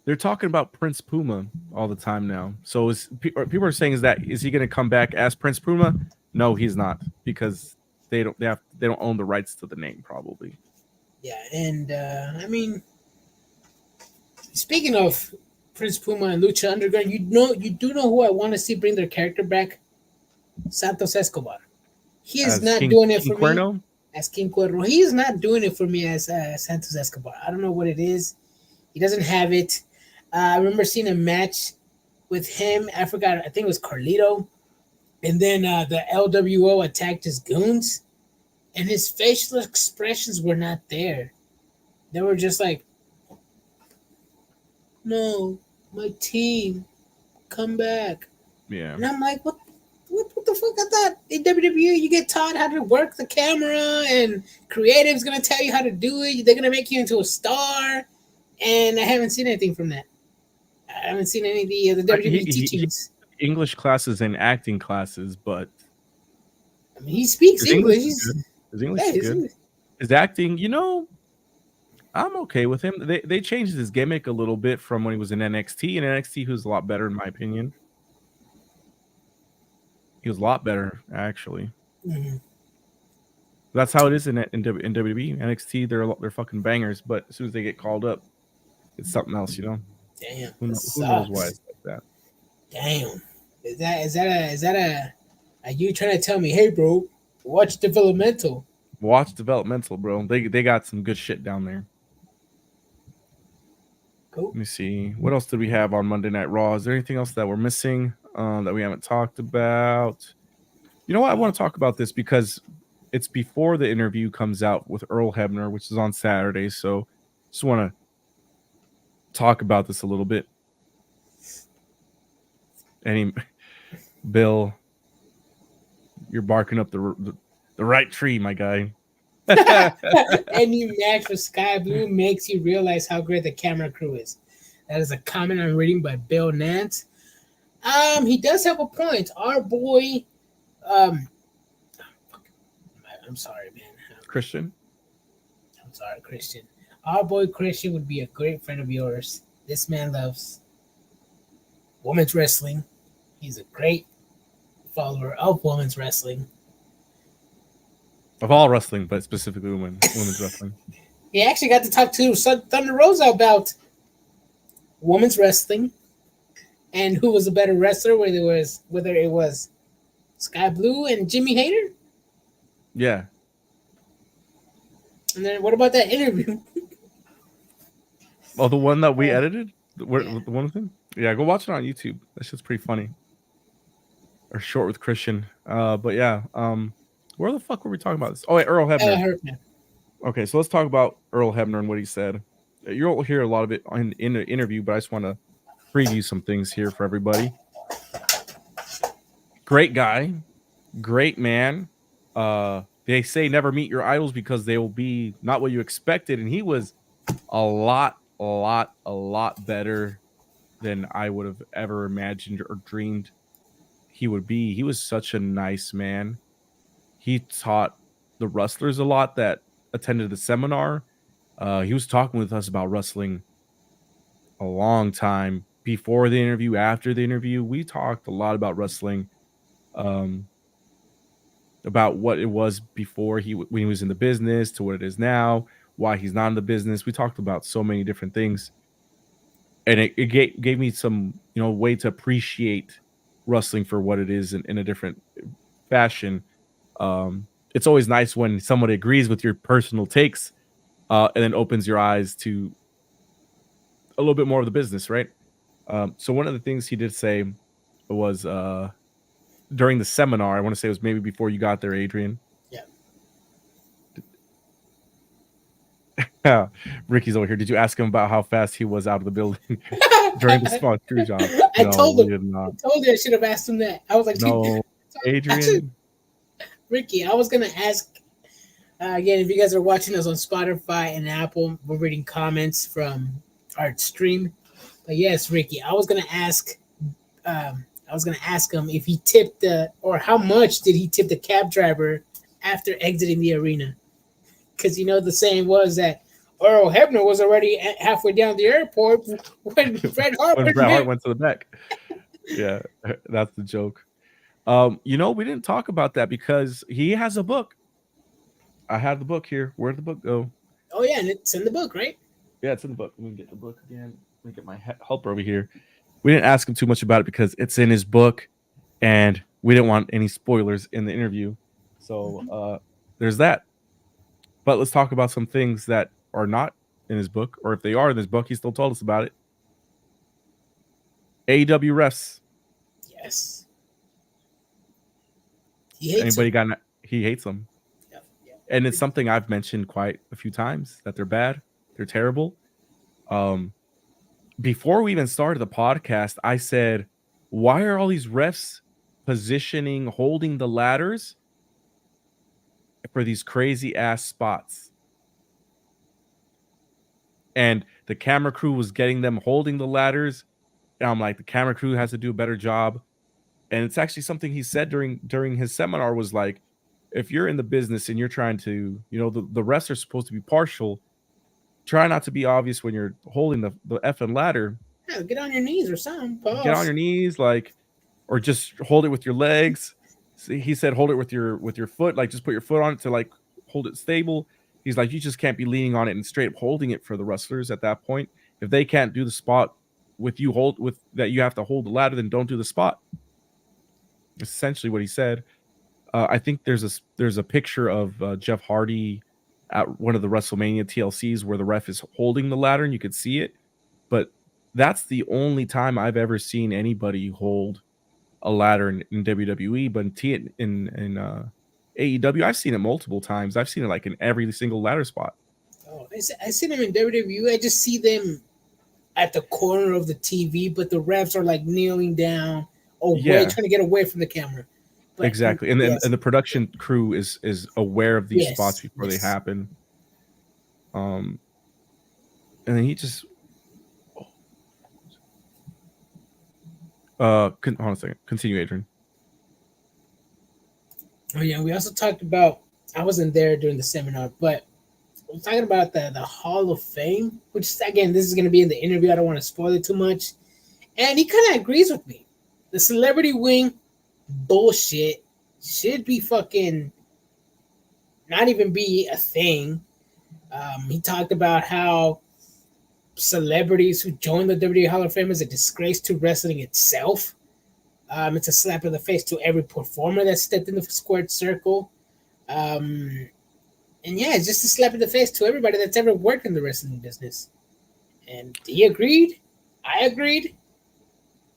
They're talking about Prince Puma all the time now. So people are saying is he going to come back as Prince Puma? No, he's not, because they don't own the rights to the name probably. Yeah, and I mean, speaking of Prince Puma and Lucha Underground, you do know who I want to see bring their character back? Santos Escobar. He is not doing it for me as King Cuerno. He is not doing it for me as Santos Escobar. I don't know what it is. He doesn't have it. I remember seeing a match with him. I forgot. I think it was Carlito. And then the LWO attacked his goons. And his facial expressions were not there. They were just like, no, my team, come back. Yeah. And I'm like, what the fuck? I thought in WWE you get taught how to work the camera and creative's going to tell you how to do it. They're going to make you into a star. And I haven't seen anything from that. I haven't seen any of the WWE teachings. English classes and acting classes, but I mean, he speaks English. His English is good. His acting, I'm okay with him. They changed his gimmick a little bit from when he was in NXT. In NXT, he was a lot better, in my opinion. He was a lot better, actually. Mm-hmm. That's how it is in WWE. NXT, they're fucking bangers, but as soon as they get called up, it's something else, Damn. Who knows why it's like that? Damn. Is that are you trying to tell me, hey bro, watch developmental? Watch developmental, bro. They got some good shit down there. Cool. Let me see. What else did we have on Monday Night Raw? Is there anything else that we're missing that we haven't talked about? You know what? I want to talk about this because it's before the interview comes out with Earl Hebner, which is on Saturday. So just want to talk about this a little bit. Bill, you're barking up the right tree, my guy. Any match with Sky Blue makes you realize how great the camera crew is. That is a comment I'm reading by Bill Nance. He does have a point. Our boy, I'm sorry, man. Christian. Sorry, Christian. Our boy Christian would be a great friend of yours. This man loves women's wrestling. He's a great follower of women's wrestling. Of all wrestling, but specifically women's wrestling. He actually got to talk to Thunder Rosa about women's wrestling and who was a better wrestler, whether it was Sky Blue and Jimmy Hayter. Yeah. And then what about that interview? Oh, the one that we edited? The Yeah. one thing? Yeah, go watch it on YouTube. That shit's pretty funny. Or short with Christian. But yeah, where the fuck were we talking about this? Oh, wait, Earl Hebner. Okay, so let's talk about Earl Hebner and what he said. You'll hear a lot of it in the interview, but I just want to preview some things here for everybody. Great guy, great man. They say never meet your idols because they will be not what you expected, and he was a lot better than I would have ever imagined or dreamed he would be. He was such a nice man. He taught the wrestlers a lot that attended the seminar. He was talking with us about wrestling a long time before the interview, after the interview. We talked a lot about wrestling, about what it was before when he was in the business to what it is now, why he's not in the business. We talked about so many different things, and it gave me some way to appreciate wrestling for what it is in a different fashion. It's always nice when somebody agrees with your personal takes, and then opens your eyes to a little bit more of the business, right? So one of the things he did say was during the seminar, I want to say it was maybe before you got there, Adrian. Yeah. Ricky's over here. Did you ask him about how fast he was out of the building during the small screw job? I told him. I told you I should have asked him that. I was like, no, Adrian. Ricky, I was going to ask, again, if you guys are watching us on Spotify and Apple, we're reading comments from our stream. But yes, Ricky, I was going to ask him if he tipped or how much did he tip the cab driver after exiting the arena? Because the saying was that Earl Hebner was already halfway down the airport when Bret Hart went to the back. Yeah, that's the joke. We didn't talk about that because he has a book. I have the book here. Where'd the book go? Oh yeah, and it's in the book, right? Yeah, it's in the book. Let me get the book again. Let me get my helper over here. We didn't ask him too much about it because it's in his book, and we didn't want any spoilers in the interview. So there's that. But let's talk about some things that are not in his book, or if they are in his book, he still told us about it. AEW refs. Yes. He hates them. Yeah. And it's something I've mentioned quite a few times, that they're bad. They're terrible. Before we even started the podcast, I said, why are all these refs holding the ladders for these crazy ass spots? And the camera crew was getting them holding the ladders. And I'm like, the camera crew has to do a better job. And it's actually something he said during his seminar was like, if you're in the business and you're trying to, the refs are supposed to be partial. Try not to be obvious when you're holding the effing ladder. Yeah, get on your knees or something. Pause. Get on your knees, or just hold it with your legs. He said, hold it with your foot, just put your foot on it to hold it stable. He's like, you just can't be leaning on it and straight up holding it for the wrestlers at that point. If they can't do the spot with you that you have to hold the ladder, then don't do the spot. Essentially what he said. I think there's a picture of Jeff Hardy at one of the WrestleMania TLCs where the ref is holding the ladder and you could see it. But that's the only time I've ever seen anybody hold a ladder in WWE. But in AEW, I've seen it multiple times. I've seen it in every single ladder spot. Oh, I seen them in WWE. I just see them at the corner of the TV, but the refs are kneeling down, trying to get away from the camera. But, exactly, and the production crew is aware of these spots before they happen. And then he just hold on a second. Continue, Adrian. Oh yeah, we also talked about. I wasn't there during the seminar, but we're talking about the Hall of Fame, which again, this is going to be in the interview. I don't want to spoil it too much. And he kind of agrees with me. The celebrity wing bullshit should be fucking not even be a thing. He talked about how celebrities who join the WWE Hall of Fame is a disgrace to wrestling itself. It's a slap in the face to every performer that stepped in the squared circle. And yeah, it's just a slap in the face to everybody that's ever worked in the wrestling business. And he agreed. I agreed.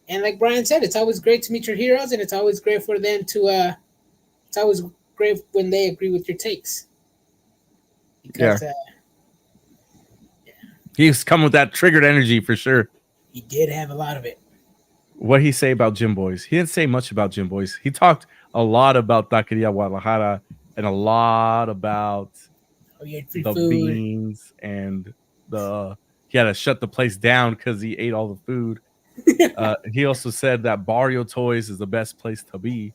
And like Brian said, it's always great to meet your heroes, and it's always great for them to. It's always great when they agree with your takes. Because he's come with that triggered energy for sure. He did have a lot of it. What did he say about Gym Boys? He didn't say much about Gym Boys. He talked a lot about Taqueria Guadalajara and a lot about the food. Beans and he had to shut the place down because he ate all the food. He also said that Barrio Toys is the best place to be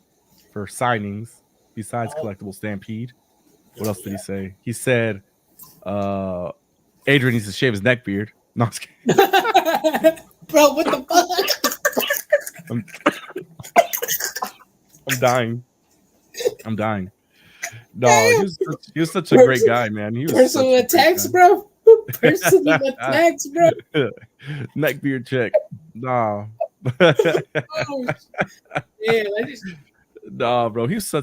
for signings besides Collectible Stampede. What else did he say? He said Adrian needs to shave his neck beard. No, I'm just kidding. Bro, what the fuck? I'm dying. No, he was such a great guy, man. He was personal attacks, bro. Personal attacks, bro. Neck beard check. No. Nah, bro. He was so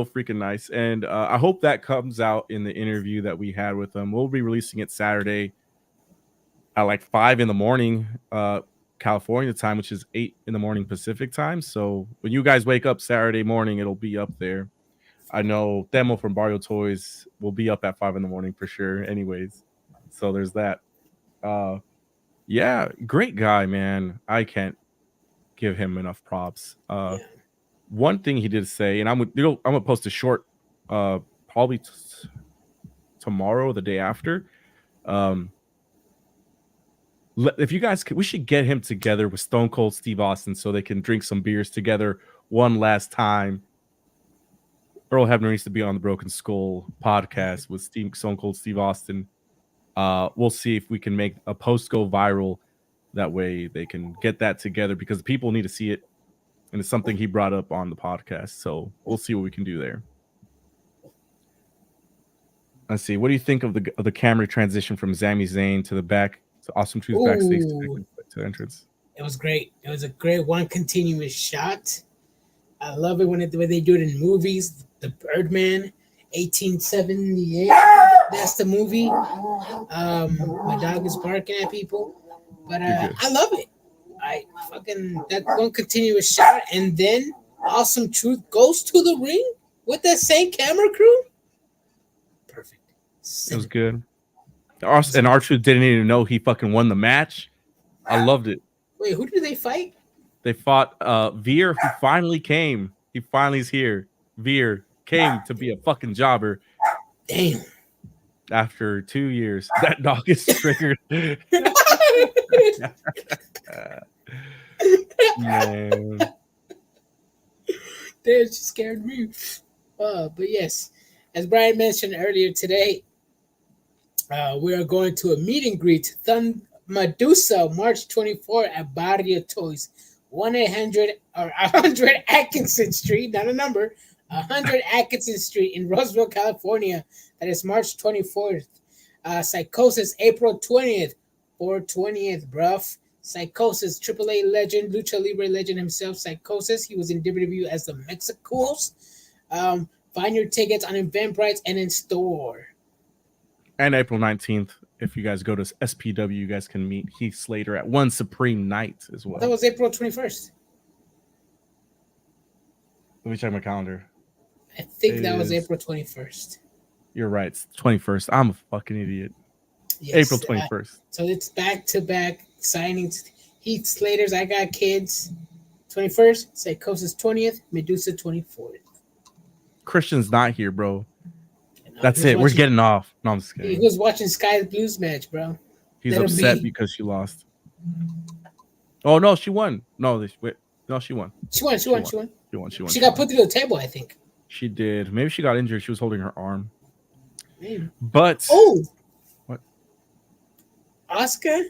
freaking nice. And I hope that comes out in the interview that we had with him. We'll be releasing it Saturday at like 5 a.m. California time, which is 8 a.m. Pacific time. So when you guys wake up Saturday morning, it'll be up there. I know Themo from Barrio Toys will be up at 5 a.m. for sure. Anyways, so there's that. Yeah, great guy, man. I can't give him enough props. One thing he did say, and I'm gonna post a short, probably tomorrow or the day after. If you guys we should get him together with Stone Cold Steve Austin so they can drink some beers together one last time. Earl Hebner needs to be on the Broken Skull podcast with Stone Cold Steve Austin. We'll see if we can make a post go viral. That way they can get that together because people need to see it. And it's something he brought up on the podcast. So we'll see what we can do there. Let's see. What do you think of the camera transition from Sami Zayn to the back to Awesome Truth backstage to entrance? It was great. It was a great one continuous shot. I love it when they do it in movies. The Birdman, 1878. That's the movie. My dog is barking at people, but I love it. That one continuous shot, and then Awesome Truth goes to the ring with that same camera crew. Perfect. It was good. And R-Truth didn't even know he fucking won the match. I loved it. Wait, who did they fight? They fought Veer, who finally came. He finally is here. Veer came to be a fucking jobber. Damn. After 2 years, that dog is triggered. Man. That just scared me. But yes, as Brian mentioned earlier today, we are going to a meet and greet. Medusa, March 24 at Barrio Toys, 100 Atkinson Street, not a number, 100 Atkinson Street in Roseville, California. That is March 24th. Psychosis, April 20th, 4/20th, bruv. Psychosis, AAA legend, Lucha Libre legend himself, Psychosis. He was in WWE as the Mexicools. Find your tickets on Eventbrite and in store. And April 19th, if you guys go to SPW, you guys can meet Heath Slater at One Supreme Night as well. That was April 21st. Let me check my calendar. I think that was April 21st. You're right. It's 21st. I'm a fucking idiot. Yes, April 21st. So it's back-to-back signings. Heath Slater's I Got Kids, 21st. Psychosis, 20th. Medusa, 24th. Christian's not here, bro. That's it. We're getting off. No, I'm just kidding. He was watching Sky Blues match, bro. He's upset because she lost. Oh, no, she won. No, she won. She won. She got put through the table, I think. She did. Maybe she got injured. She was holding her arm. Maybe. But Oh, what? Oscar.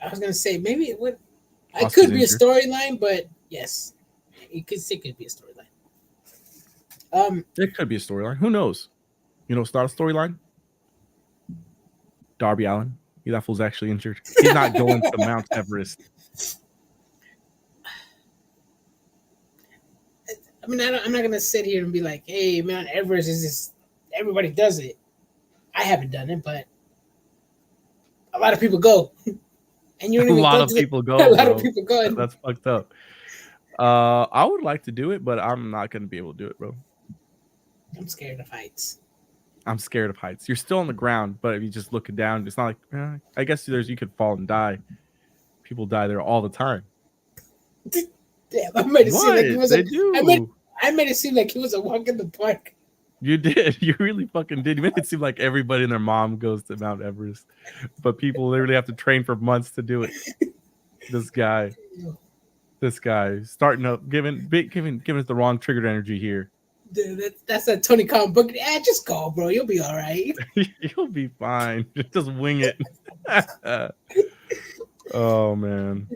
I was gonna say maybe it would. I Oscar's could be a injured. storyline, but yes, it could be a storyline. It could be a storyline. Who knows? You know, it's not a storyline. Darby Allin. That fool's actually injured. He's not going to Mount Everest. I mean, I'm not gonna sit here and be like, "Hey, Mount Everest is just everybody does it." I haven't done it, but a lot of people go, and you don't A even lot go of to people a go, lot of bro. people go. And That's fucked up. I would like to do it, but I'm not going to be able to do it, bro. I'm scared of heights. I'm scared of heights. You're still on the ground, but if you just looking down, it's not like I guess you could fall and die. People die there all the time. Damn, I made it seem like it What? was They do. I made it seem like it was a walk in the park. You did. You really fucking did. You made it seem like everybody and their mom goes to Mount Everest, but people literally have to train for months to do it. This guy starting up, giving us the wrong triggered energy here. Dude, that's a Tony Khan book. Yeah, just go, bro. You'll be all right. You'll be fine. Just wing it. Oh man.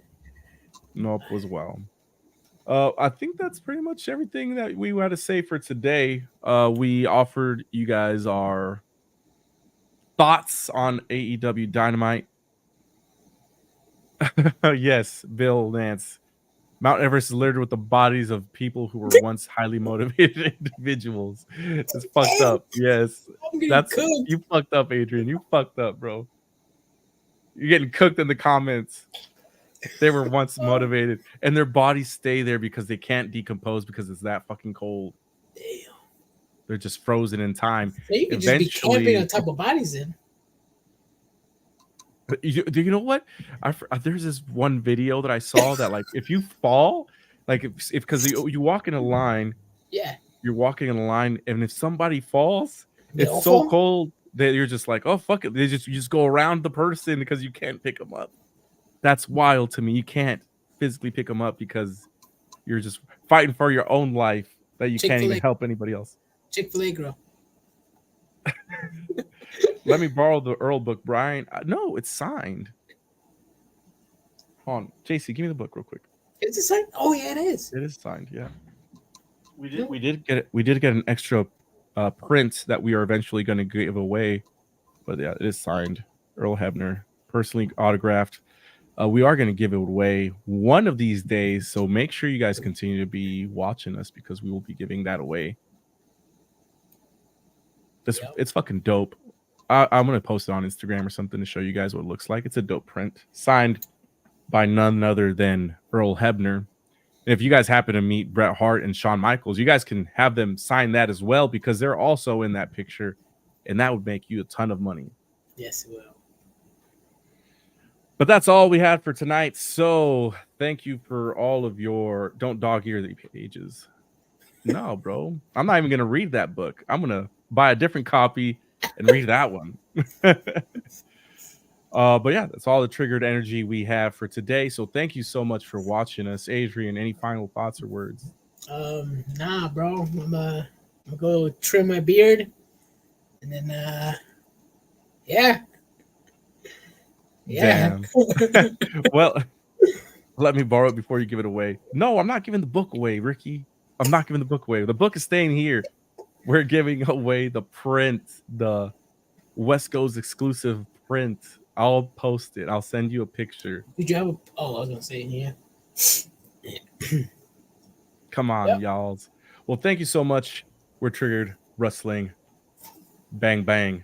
Nope, was well. I think that's pretty much everything that we had to say for today. We offered you guys our thoughts on AEW Dynamite. Yes, Bill Nance. Mount Everest is littered with the bodies of people who were once highly motivated individuals. It's fucked up. Yes. I'm getting That's cooked. you fucked up, Adrian. You fucked up, bro. You're getting cooked in the comments. They were once motivated, and their bodies stay there because they can't decompose because it's that fucking cold. Damn. They're just frozen in time. So you could just be camping on top of bodies then. Do you know what? There's this one video that I saw that like if you fall, like if because you walk in a line, Yeah. you're walking in a line, and if somebody falls, They it's all so fall? cold that you're just like, oh fuck it, you just go around the person because you can't pick them up. That's wild to me. You can't physically pick them up because you're just fighting for your own life that you can't even help anybody else. Chick-fil-A girl. Let me borrow the Earl book, Brian. No, it's signed. Hold on, JC, give me the book real quick. Is it signed? Oh yeah, it is. It is signed. Yeah, we did get an extra print that we are eventually going to give away, but yeah, it is signed. Earl Hebner, personally autographed. We are going to give it away one of these days, so make sure you guys continue to be watching us because we will be giving that away. It's fucking dope. I'm going to post it on Instagram or something to show you guys what it looks like. It's a dope print signed by none other than Earl Hebner. And if you guys happen to meet Bret Hart and Shawn Michaels, you guys can have them sign that as well because they're also in that picture, and that would make you a ton of money. Yes, it will. But that's all we had for tonight. So thank you for all of your don't dog ear the pages. No, bro. I'm not even going to read that book. I'm going to buy a different copy and read that one. But yeah, that's all the triggered energy we have for today. So thank you so much for watching us. Adrian, any final thoughts or words? Nah, bro. I'm gonna go trim my beard, and then yeah. Damn. Well, let me borrow it before you give it away. No, I'm not giving the book away, Ricky. I'm not giving the book away. The book is staying here. We're giving away the print, the West Coast exclusive print. I'll post it. I'll send you a picture. Did you have a? Oh, I was gonna say yeah. Come on, y'all. Well, thank you so much. We're Triggered Wrestling. Bang, bang.